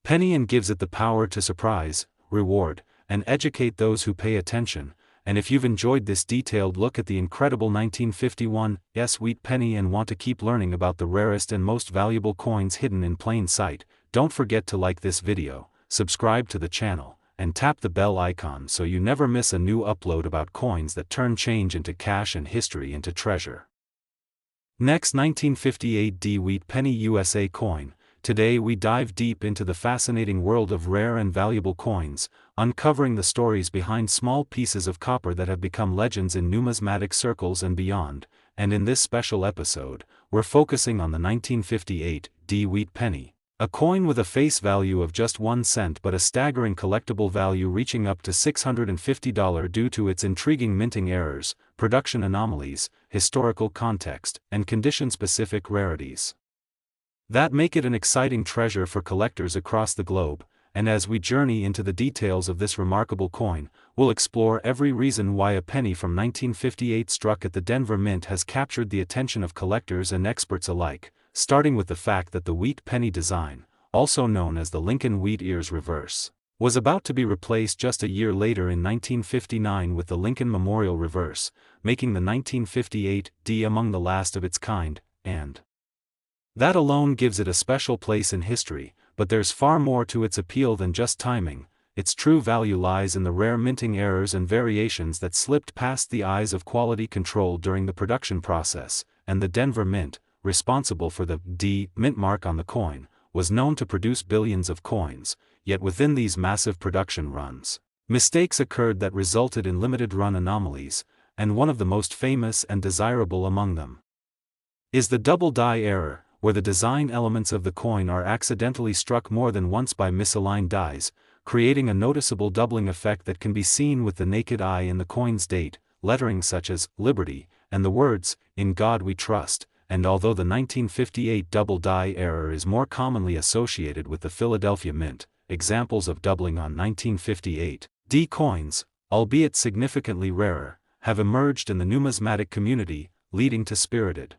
penny and gives it the power to surprise, reward, and educate those who pay attention. And if you've enjoyed this detailed look at the incredible 1951 wheat penny and want to keep learning about the rarest and most valuable coins hidden in plain sight, don't forget to like this video, subscribe to the channel, and tap the bell icon so you never miss a new upload about coins that turn change into cash and history into treasure. Next, 1958 Wheat Penny USA coin. Today we dive deep into the fascinating world of rare and valuable coins, uncovering the stories behind small pieces of copper that have become legends in numismatic circles and beyond. And in this special episode, we're focusing on the 1958 Wheat Penny, a coin with a face value of just 1 cent but a staggering collectible value reaching up to $650 due to its intriguing minting errors, production anomalies, historical context, and condition-specific rarities that make it an exciting treasure for collectors across the globe. And as we journey into the details of this remarkable coin, we'll explore every reason why a penny from 1958 struck at the Denver Mint has captured the attention of collectors and experts alike, starting with the fact that the wheat penny design, also known as the Lincoln Wheat Ears reverse, was about to be replaced just a year later in 1959 with the Lincoln Memorial reverse, making the 1958 among the last of its kind, and that alone gives it a special place in history. But there's far more to its appeal than just timing. Its true value lies in the rare minting errors and variations that slipped past the eyes of quality control during the production process. And the Denver Mint, responsible for the mint mark on the coin, was known to produce billions of coins. Yet within these massive production runs, mistakes occurred that resulted in limited run anomalies, and one of the most famous and desirable among them is the double die error, where the design elements of the coin are accidentally struck more than once by misaligned dies, creating a noticeable doubling effect that can be seen with the naked eye in the coin's date, lettering such as Liberty, and the words, "In God We Trust." And although the 1958 double die error is more commonly associated with the Philadelphia Mint, examples of doubling on 1958 coins, albeit significantly rarer, have emerged in the numismatic community, leading to spirited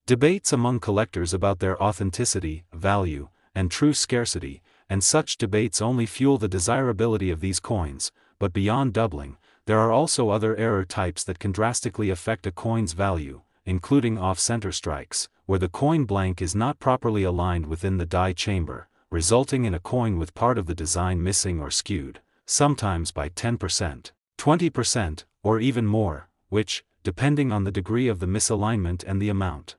debates among collectors about their authenticity, value, and true scarcity. And such debates only fuel the desirability of these coins. But beyond doubling, there are also other error types that can drastically affect a coin's value, including off-center strikes, where the coin blank is not properly aligned within the die chamber, resulting in a coin with part of the design missing or skewed, sometimes by 10%, 20%, or even more, which, depending on the degree of the misalignment and the amount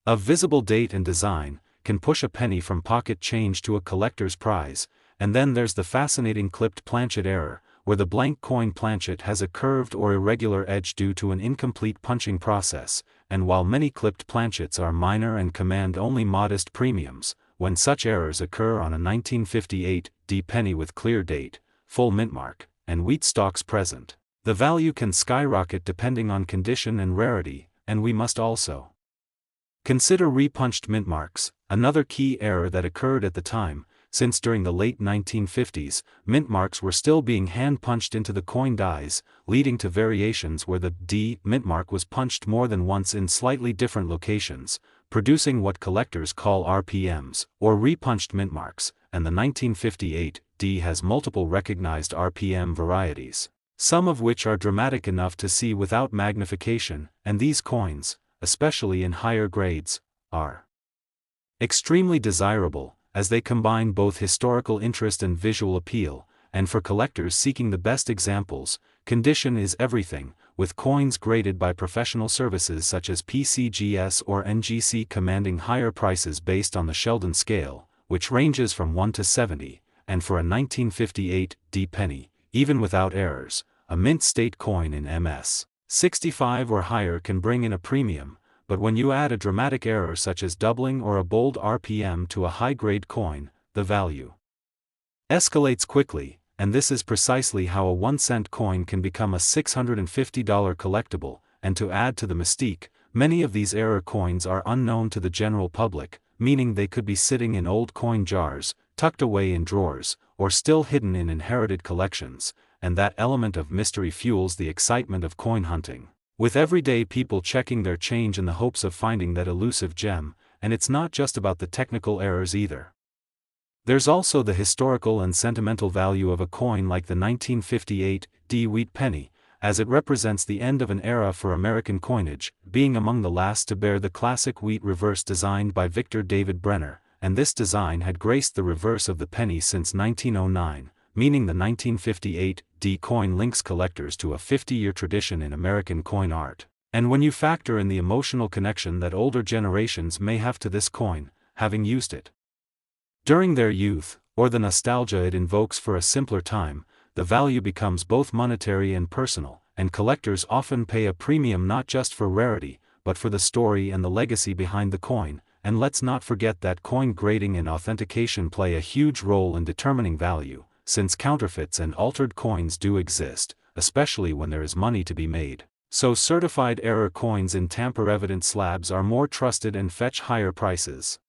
of visible date and design, can push a penny from pocket change to a collector's prize. And then there's the fascinating clipped planchet error, where the blank coin planchet has a curved or irregular edge due to an incomplete punching process. And while many clipped planchets are minor and command only modest premiums, when such errors occur on a 1958 penny with clear date, full mint mark, and wheat stalks present, the value can skyrocket depending on condition and rarity. And we must also consider repunched mint marks, another key error that occurred at the time. since during the late 1950s, mint marks were still being hand-punched into the coin dies, leading to variations where the D mint mark was punched more than once in slightly different locations, producing what collectors call RPMs, or repunched mint marks, and the 1958 D has multiple recognized RPM varieties, some of which are dramatic enough to see without magnification, and these coins, especially in higher grades, are extremely desirable, as they combine both historical interest and visual appeal, and for collectors seeking the best examples, condition is everything, with coins graded by professional services such as PCGS or NGC commanding higher prices based on the Sheldon scale, which ranges from 1 to 70, and for a 1958 D penny, even without errors, a mint state coin in MS 65 or higher can bring in a premium. But when you add a dramatic error such as doubling or a bold RPM to a high-grade coin, the value escalates quickly, and this is precisely how a 1-cent coin can become a $650 collectible, and to add to the mystique, many of these error coins are unknown to the general public, meaning they could be sitting in old coin jars, tucked away in drawers, or still hidden in inherited collections, and that element of mystery fuels the excitement of coin hunting, with everyday people checking their change in the hopes of finding that elusive gem. And it's not just about the technical errors either. There's also the historical and sentimental value of a coin like the 1958 D Wheat Penny, as it represents the end of an era for American coinage, being among the last to bear the classic wheat reverse designed by Victor David Brenner, and this design had graced the reverse of the penny since 1909, meaning the 1958 D coin links collectors to a 50-year tradition in American coin art. And when you factor in the emotional connection that older generations may have to this coin, having used it during their youth, or the nostalgia it invokes for a simpler time, the value becomes both monetary and personal, and collectors often pay a premium not just for rarity, but for the story and the legacy behind the coin. And let's not forget that coin grading and authentication play a huge role in determining value, since counterfeits and altered coins do exist, especially when there is money to be made. So certified error coins in tamper-evident slabs are more trusted and fetch higher prices.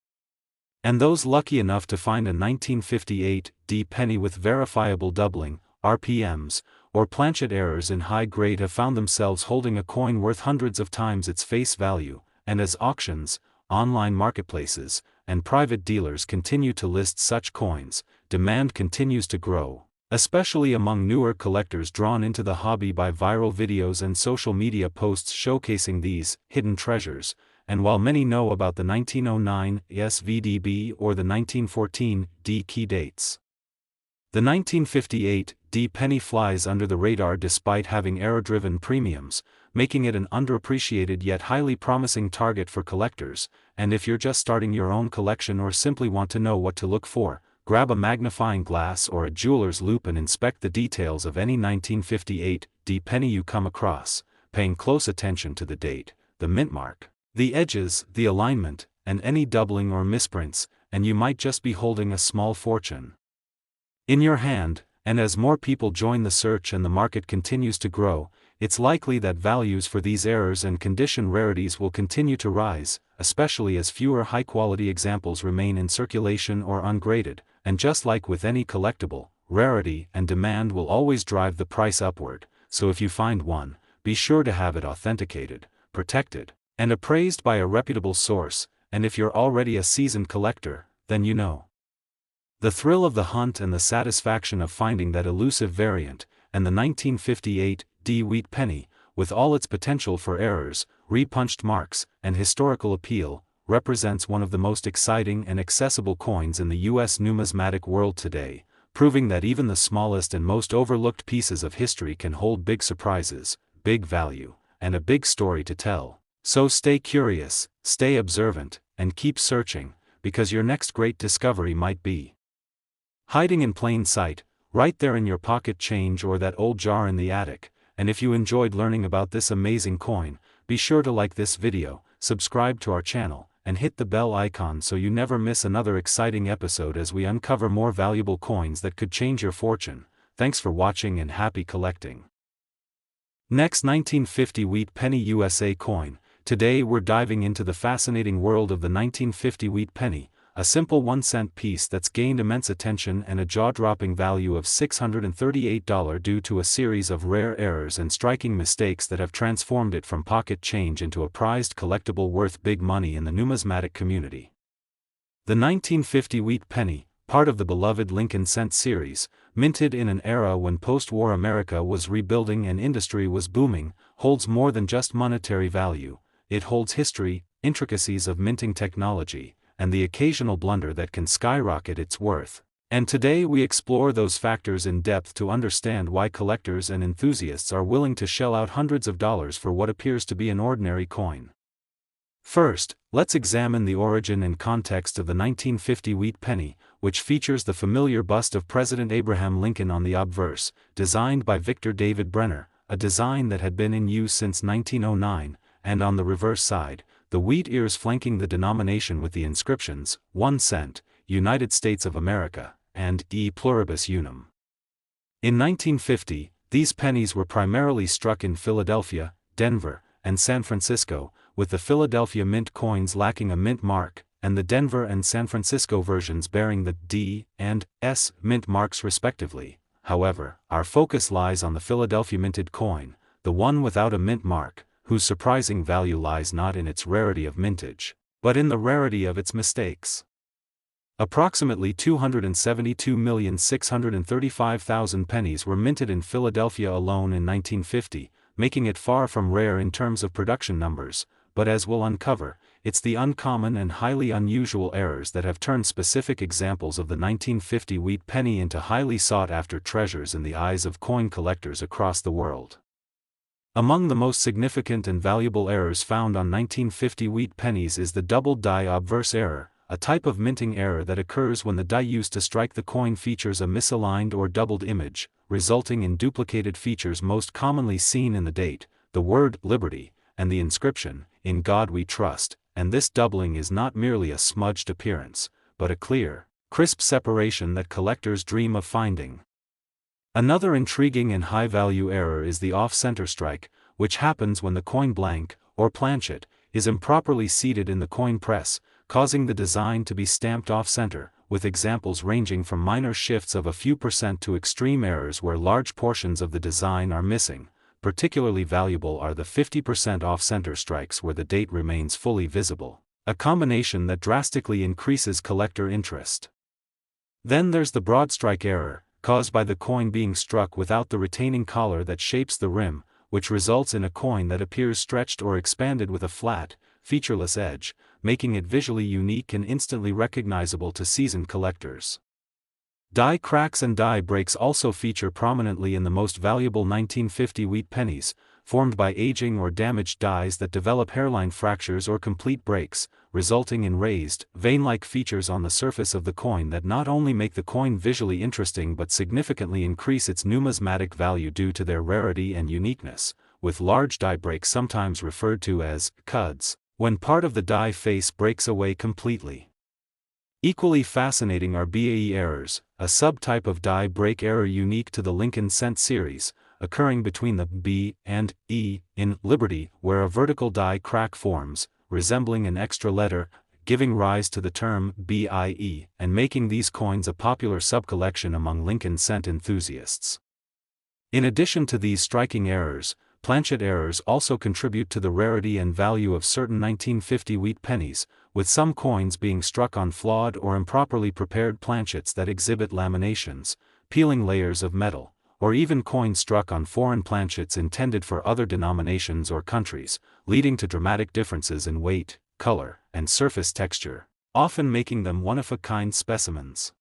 And those lucky enough to find a 1958 D penny with verifiable doubling, RPMs, or planchet errors in high grade have found themselves holding a coin worth hundreds of times its face value, and as auctions, online marketplaces, and private dealers continue to list such coins, demand continues to grow, especially among newer collectors drawn into the hobby by viral videos and social media posts showcasing these hidden treasures. And while many know about the 1909 SVDB or the 1914 D key dates, the 1958 D penny flies under the radar despite having error-driven premiums, making it an underappreciated yet highly promising target for collectors. And if you're just starting your own collection or simply want to know what to look for, grab a magnifying glass or a jeweler's loupe and inspect the details of any 1958 D penny you come across, paying close attention to the date, the mint mark, the edges, the alignment, and any doubling or misprints, and you might just be holding a small fortune in your hand. And as more people join the search and the market continues to grow, it's likely that values for these errors and condition rarities will continue to rise, especially as fewer high-quality examples remain in circulation or ungraded. And just like with any collectible, rarity and demand will always drive the price upward, so if you find one, be sure to have it authenticated, protected, and appraised by a reputable source. And if you're already a seasoned collector, then you know the thrill of the hunt and the satisfaction of finding that elusive variant. And the 1958 D Wheat Penny, with all its potential for errors, repunched marks, and historical appeal, represents one of the most exciting and accessible coins in the U.S. numismatic world today, proving that even the smallest and most overlooked pieces of history can hold big surprises, big value, and a big story to tell. So stay curious, stay observant, and keep searching, because your next great discovery might be hiding in plain sight, right there in your pocket change or that old jar in the attic. And if you enjoyed learning about this amazing coin, be sure to like this video, subscribe to our channel, and hit the bell icon so you never miss another exciting episode as we uncover more valuable coins that could change your fortune. Thanks for watching and happy collecting. Next, 1950 Wheat Penny USA coin. Today we're diving into the fascinating world of the 1950 Wheat Penny, a simple 1-cent piece that's gained immense attention and a jaw-dropping value of $638 due to a series of rare errors and striking mistakes that have transformed it from pocket change into a prized collectible worth big money in the numismatic community. The 1950 Wheat Penny, part of the beloved Lincoln Cent series, minted in an era when post-war America was rebuilding and industry was booming, holds more than just monetary value. It holds history, intricacies of minting technology, and the occasional blunder that can skyrocket its worth. And today we explore those factors in depth to understand why collectors and enthusiasts are willing to shell out hundreds of dollars for what appears to be an ordinary coin. First, let's examine the origin and context of the 1950 Wheat Penny, which features the familiar bust of President Abraham Lincoln on the obverse, designed by Victor David Brenner, a design that had been in use since 1909, and on the reverse side, the wheat ears flanking the denomination with the inscriptions, 1 cent, United States of America, and E pluribus unum. In 1950, these pennies were primarily struck in Philadelphia, Denver, and San Francisco, with the Philadelphia mint coins lacking a mint mark, and the Denver and San Francisco versions bearing the D and S mint marks respectively. However, our focus lies on the Philadelphia minted coin, the one without a mint mark, whose surprising value lies not in its rarity of mintage, but in the rarity of its mistakes. Approximately 272,635,000 pennies were minted in Philadelphia alone in 1950, making it far from rare in terms of production numbers, but as we'll uncover, it's the uncommon and highly unusual errors that have turned specific examples of the 1950 Wheat Penny into highly sought-after treasures in the eyes of coin collectors across the world. Among the most significant and valuable errors found on 1950 Wheat Pennies is the doubled die obverse error, a type of minting error that occurs when the die used to strike the coin features a misaligned or doubled image, resulting in duplicated features most commonly seen in the date, the word Liberty, and the inscription, In God We Trust, and this doubling is not merely a smudged appearance, but a clear, crisp separation that collectors dream of finding. Another intriguing and high-value error is the off-center strike, which happens when the coin blank, or planchet, is improperly seated in the coin press, causing the design to be stamped off-center, with examples ranging from minor shifts of a few percent to extreme errors where large portions of the design are missing. Particularly valuable are the 50% off-center strikes where the date remains fully visible, a combination that drastically increases collector interest. Then there's the broad strike error, caused by the coin being struck without the retaining collar that shapes the rim, which results in a coin that appears stretched or expanded with a flat, featureless edge, making it visually unique and instantly recognizable to seasoned collectors. Die cracks and die breaks also feature prominently in the most valuable 1950 Wheat Pennies, formed by aging or damaged dies that develop hairline fractures or complete breaks, resulting in raised, vein-like features on the surface of the coin that not only make the coin visually interesting but significantly increase its numismatic value due to their rarity and uniqueness, with large die breaks sometimes referred to as cuds, when part of the die face breaks away completely. Equally fascinating are BAE errors, a subtype of die break error unique to the Lincoln Cent series, occurring between the B and E in Liberty, where a vertical die crack forms, resembling an extra letter, giving rise to the term BIE, and making these coins a popular subcollection among Lincoln Cent enthusiasts. In addition to these striking errors, planchet errors also contribute to the rarity and value of certain 1950 Wheat Pennies, with some coins being struck on flawed or improperly prepared planchets that exhibit laminations, peeling layers of metal, or even coins struck on foreign planchets intended for other denominations or countries, leading to dramatic differences in weight, color, and surface texture, often making them one-of-a-kind specimens.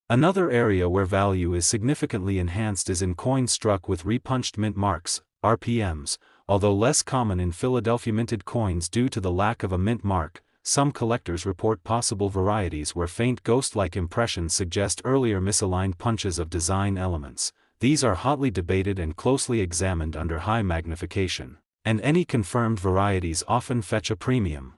Another area where value is significantly enhanced is in coins struck with repunched mint marks, RPMs, although less common in Philadelphia minted coins due to the lack of a mint mark. Some collectors report possible varieties where faint ghost-like impressions suggest earlier misaligned punches of design elements. These are hotly debated and closely examined under high magnification, and any confirmed varieties often fetch a premium.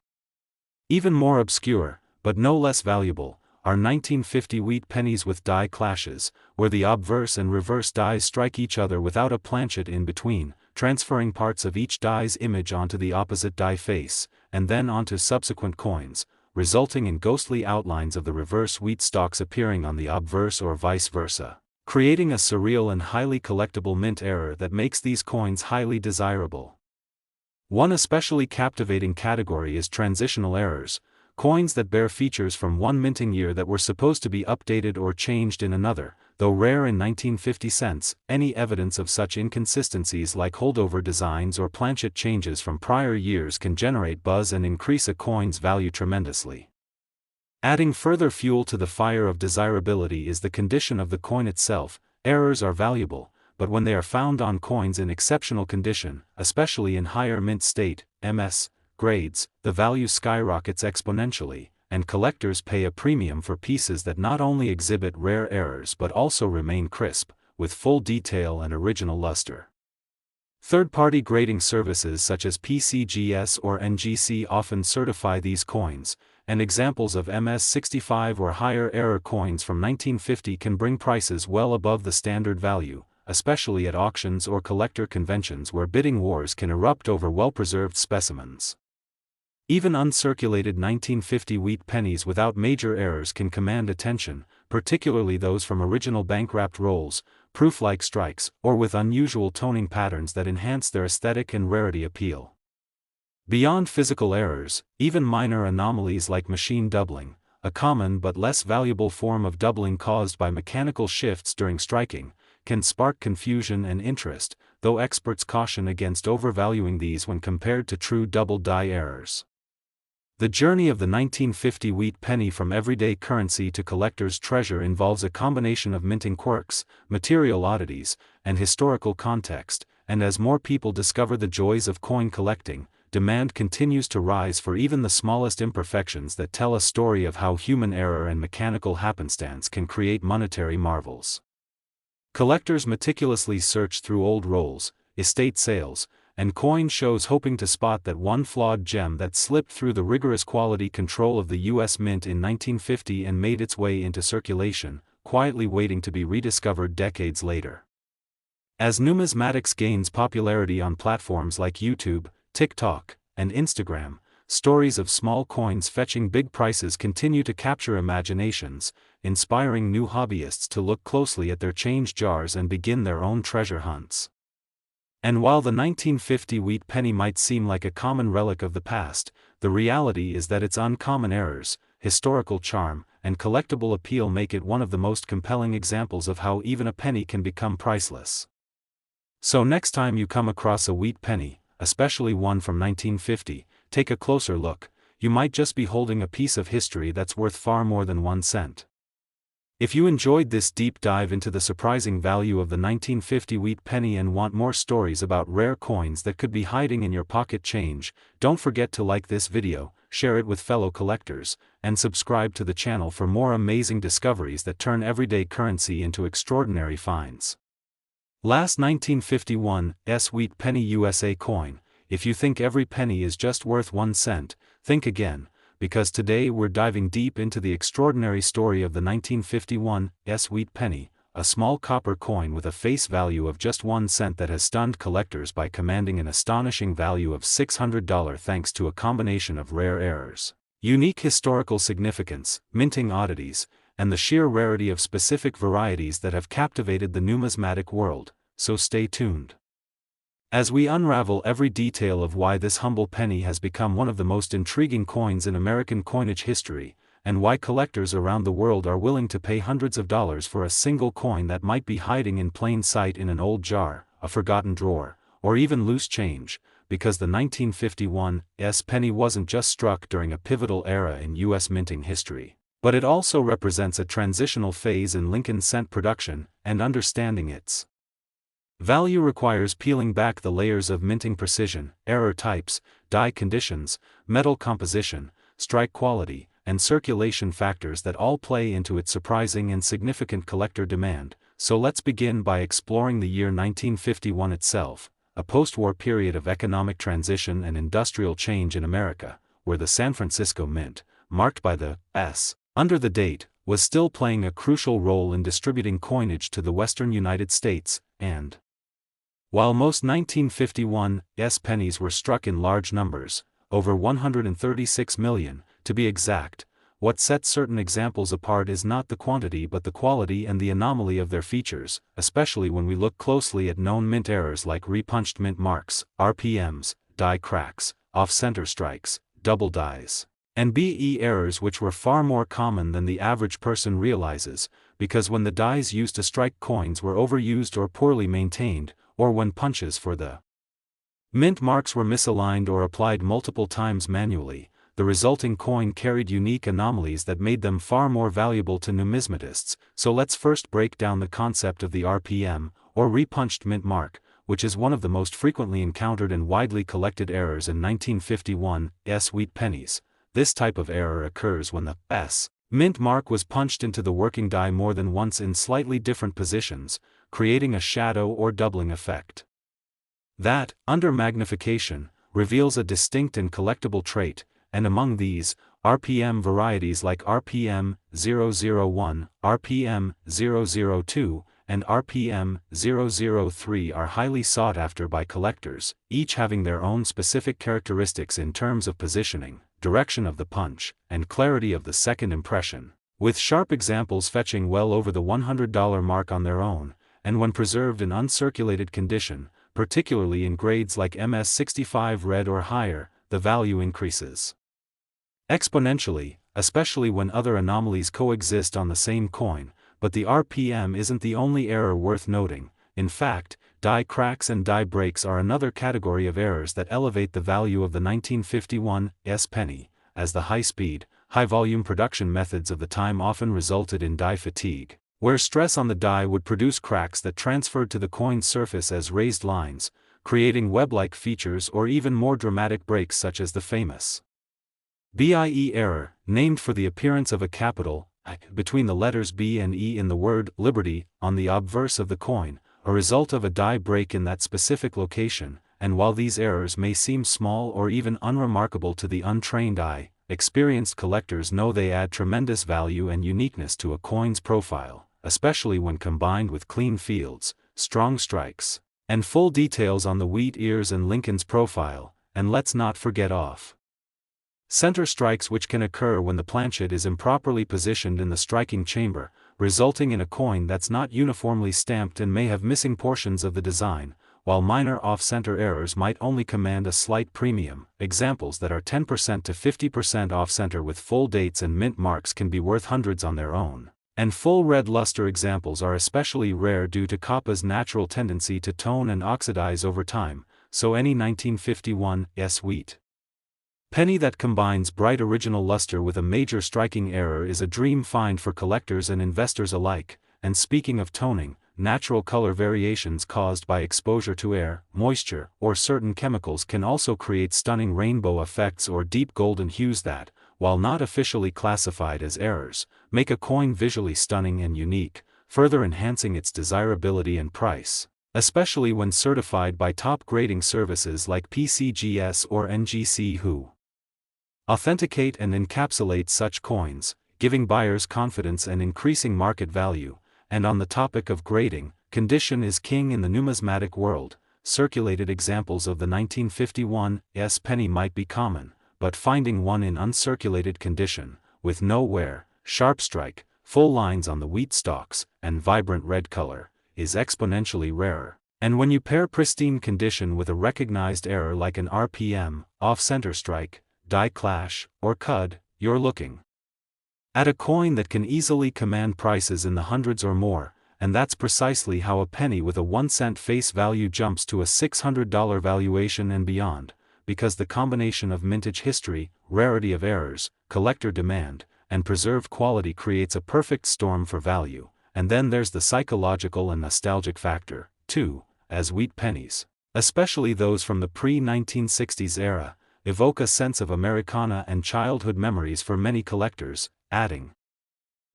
Even more obscure, but no less valuable, are 1950 Wheat Pennies with die clashes, where the obverse and reverse dies strike each other without a planchet in between, transferring parts of each die's image onto the opposite die face, and then onto subsequent coins, resulting in ghostly outlines of the reverse wheat stalks appearing on the obverse or vice versa, creating a surreal and highly collectible mint error that makes these coins highly desirable. One especially captivating category is transitional errors, coins that bear features from one minting year that were supposed to be updated or changed in another. Though rare in 1950 cents, any evidence of such inconsistencies like holdover designs or planchet changes from prior years can generate buzz and increase a coin's value tremendously. Adding further fuel to the fire of desirability is the condition of the coin itself. Errors are valuable, but when they are found on coins in exceptional condition, especially in higher mint state, MS, grades, the value skyrockets exponentially, and collectors pay a premium for pieces that not only exhibit rare errors but also remain crisp, with full detail and original luster. Third-party grading services such as PCGS or NGC often certify these coins, and examples of MS65 or higher error coins from 1950 can bring prices well above the standard value, especially at auctions or collector conventions where bidding wars can erupt over well-preserved specimens. Even uncirculated 1950 wheat pennies without major errors can command attention, particularly those from original bank-wrapped rolls, proof-like strikes, or with unusual toning patterns that enhance their aesthetic and rarity appeal. Beyond physical errors, even minor anomalies like machine doubling, a common but less valuable form of doubling caused by mechanical shifts during striking, can spark confusion and interest, though experts caution against overvaluing these when compared to true double die errors. The journey of the 1950 wheat penny from everyday currency to collector's treasure involves a combination of minting quirks, material oddities, and historical context, and as more people discover the joys of coin collecting, demand continues to rise for even the smallest imperfections that tell a story of how human error and mechanical happenstance can create monetary marvels. Collectors meticulously search through old rolls, estate sales, and coin shows hoping to spot that one flawed gem that slipped through the rigorous quality control of the U.S. Mint in 1950 and made its way into circulation, quietly waiting to be rediscovered decades later. As numismatics gains popularity on platforms like YouTube, TikTok, and Instagram, stories of small coins fetching big prices continue to capture imaginations, inspiring new hobbyists to look closely at their change jars and begin their own treasure hunts. And while the 1950 wheat penny might seem like a common relic of the past, the reality is that its uncommon errors, historical charm, and collectible appeal make it one of the most compelling examples of how even a penny can become priceless. So next time you come across a wheat penny, especially one from 1950, take a closer look. You might just be holding a piece of history that's worth far more than 1 cent. If you enjoyed this deep dive into the surprising value of the 1950 wheat penny and want more stories about rare coins that could be hiding in your pocket change, don't forget to like this video, share it with fellow collectors, and subscribe to the channel for more amazing discoveries that turn everyday currency into extraordinary finds. Last 1951 wheat penny USA coin. If you think every penny is just worth 1 cent, think again, because today we're diving deep into the extraordinary story of the 1951 wheat penny, a small copper coin with a face value of just 1 cent that has stunned collectors by commanding an astonishing value of $600 thanks to a combination of rare errors, unique historical significance, minting oddities, and the sheer rarity of specific varieties that have captivated the numismatic world. So stay tuned as we unravel every detail of why this humble penny has become one of the most intriguing coins in American coinage history, and why collectors around the world are willing to pay hundreds of dollars for a single coin that might be hiding in plain sight in an old jar, a forgotten drawer, or even loose change, because the 1951 penny wasn't just struck during a pivotal era in U.S. minting history, but it also represents a transitional phase in Lincoln cent production, and understanding its value requires peeling back the layers of minting precision, error types, die conditions, metal composition, strike quality, and circulation factors that all play into its surprising and significant collector demand. So let's begin by exploring the year 1951 itself, a post-war period of economic transition and industrial change in America, where the San Francisco Mint, marked by the S under the date, was still playing a crucial role in distributing coinage to the western United States, and while most 1951 pennies were struck in large numbers, over 136 million, To be exact, what sets certain examples apart is not the quantity but the quality and the anomaly of their features, especially when we look closely at known mint errors like repunched mint marks, RPMs, die cracks, off-center strikes, double dies, and BE errors, which were far more common than the average person realizes, because when the dies used to strike coins were overused or poorly maintained, or when punches for the mint marks were misaligned or applied multiple times manually, the resulting coin carried unique anomalies that made them far more valuable to numismatists. So let's first break down the concept of the RPM, or repunched mint mark, which is one of the most frequently encountered and widely collected errors in 1951's Wheat Pennies. This type of error occurs when the S mint mark was punched into the working die more than once in slightly different positions, creating a shadow or doubling effect. That, under magnification, reveals a distinct and collectible trait, and among these, RPM varieties like RPM 001, RPM 002, and RPM 003 are highly sought after by collectors, each having their own specific characteristics in terms of positioning, direction of the punch, and clarity of the second impression, with sharp examples fetching well over the $100 mark on their own, and when preserved in uncirculated condition, particularly in grades like MS65 red or higher, the value increases exponentially, especially when other anomalies coexist on the same coin. But the RPM isn't the only error worth noting. In fact, die cracks and die breaks are another category of errors that elevate the value of the 1951's penny, as the high-speed, high-volume production methods of the time often resulted in die fatigue, where stress on the die would produce cracks that transferred to the coin's surface as raised lines, creating web-like features or even more dramatic breaks such as the famous BIE error, named for the appearance of a capital I between the letters B and E in the word Liberty on the obverse of the coin, a result of a die break in that specific location. And while these errors may seem small or even unremarkable to the untrained eye, experienced collectors know they add tremendous value and uniqueness to a coin's profile, especially when combined with clean fields, strong strikes, and full details on the wheat ears and Lincoln's profile. And let's not forget off-center strikes, which can occur when the planchet is improperly positioned in the striking chamber, resulting in a coin that's not uniformly stamped and may have missing portions of the design, while minor off-center errors might only command a slight premium. Examples that are 10% to 50% off-center with full dates and mint marks can be worth hundreds on their own. And full red luster examples are especially rare due to coppa's natural tendency to tone and oxidize over time, so any 1951's wheat penny that combines bright original luster with a major striking error is a dream find for collectors and investors alike. And speaking of toning, natural color variations caused by exposure to air, moisture, or certain chemicals can also create stunning rainbow effects or deep golden hues that, while not officially classified as errors, make a coin visually stunning and unique, further enhancing its desirability and price, especially when certified by top grading services like PCGS or NGC, who authenticate and encapsulate such coins, giving buyers confidence and increasing market value. And on the topic of grading, condition is king in the numismatic world. Circulated examples of the 1951's penny might be common, but finding one in uncirculated condition, with no wear, sharp strike, full lines on the wheat stalks, and vibrant red color, is exponentially rarer. And when you pair pristine condition with a recognized error like an RPM, off-center strike, die clash, or cud, you're looking at a coin that can easily command prices in the hundreds or more. And that's precisely how a penny with a 1-cent face value jumps to a $600 valuation and beyond, because the combination of mintage history, rarity of errors, collector demand, and preserved quality creates a perfect storm for value. And then there's the psychological and nostalgic factor, too, as wheat pennies, especially those from the pre-1960s era, evoke a sense of Americana and childhood memories for many collectors, adding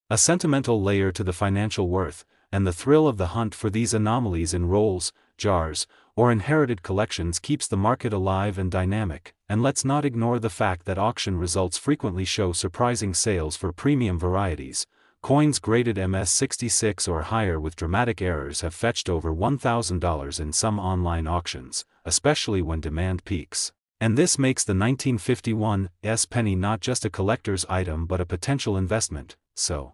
a sentimental layer to the financial worth. And the thrill of the hunt for these anomalies in rolls, jars, or inherited collections keeps the market alive and dynamic. And let's not ignore the fact that auction results frequently show surprising sales for premium varieties. Coins graded MS66 or higher with dramatic errors have fetched over $1,000 in some online auctions, especially when demand peaks. And this makes the 1951 penny not just a collector's item but a potential investment. So,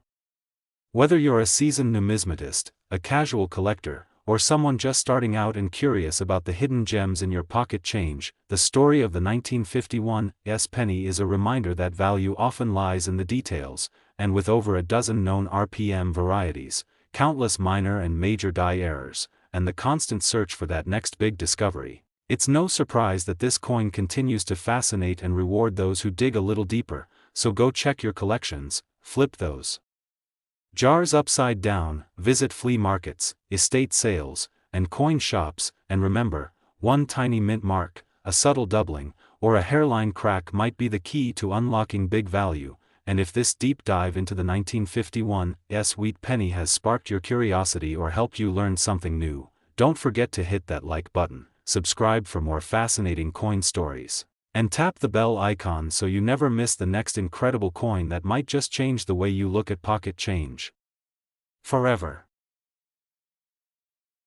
whether you're a seasoned numismatist, a casual collector, or someone just starting out and curious about the hidden gems in your pocket change, the story of the 1951 penny is a reminder that value often lies in the details, and with over a dozen known RPM varieties, countless minor and major die errors, and the constant search for that next big discovery, it's no surprise that this coin continues to fascinate and reward those who dig a little deeper. So go check your collections, flip those jars upside down, visit flea markets, estate sales, and coin shops, and remember, one tiny mint mark, a subtle doubling, or a hairline crack might be the key to unlocking big value. And if this deep dive into the 1951 Wheat Penny has sparked your curiosity or helped you learn something new, don't forget to hit that like button, subscribe for more fascinating coin stories, and tap the bell icon so you never miss the next incredible coin that might just change the way you look at pocket change forever.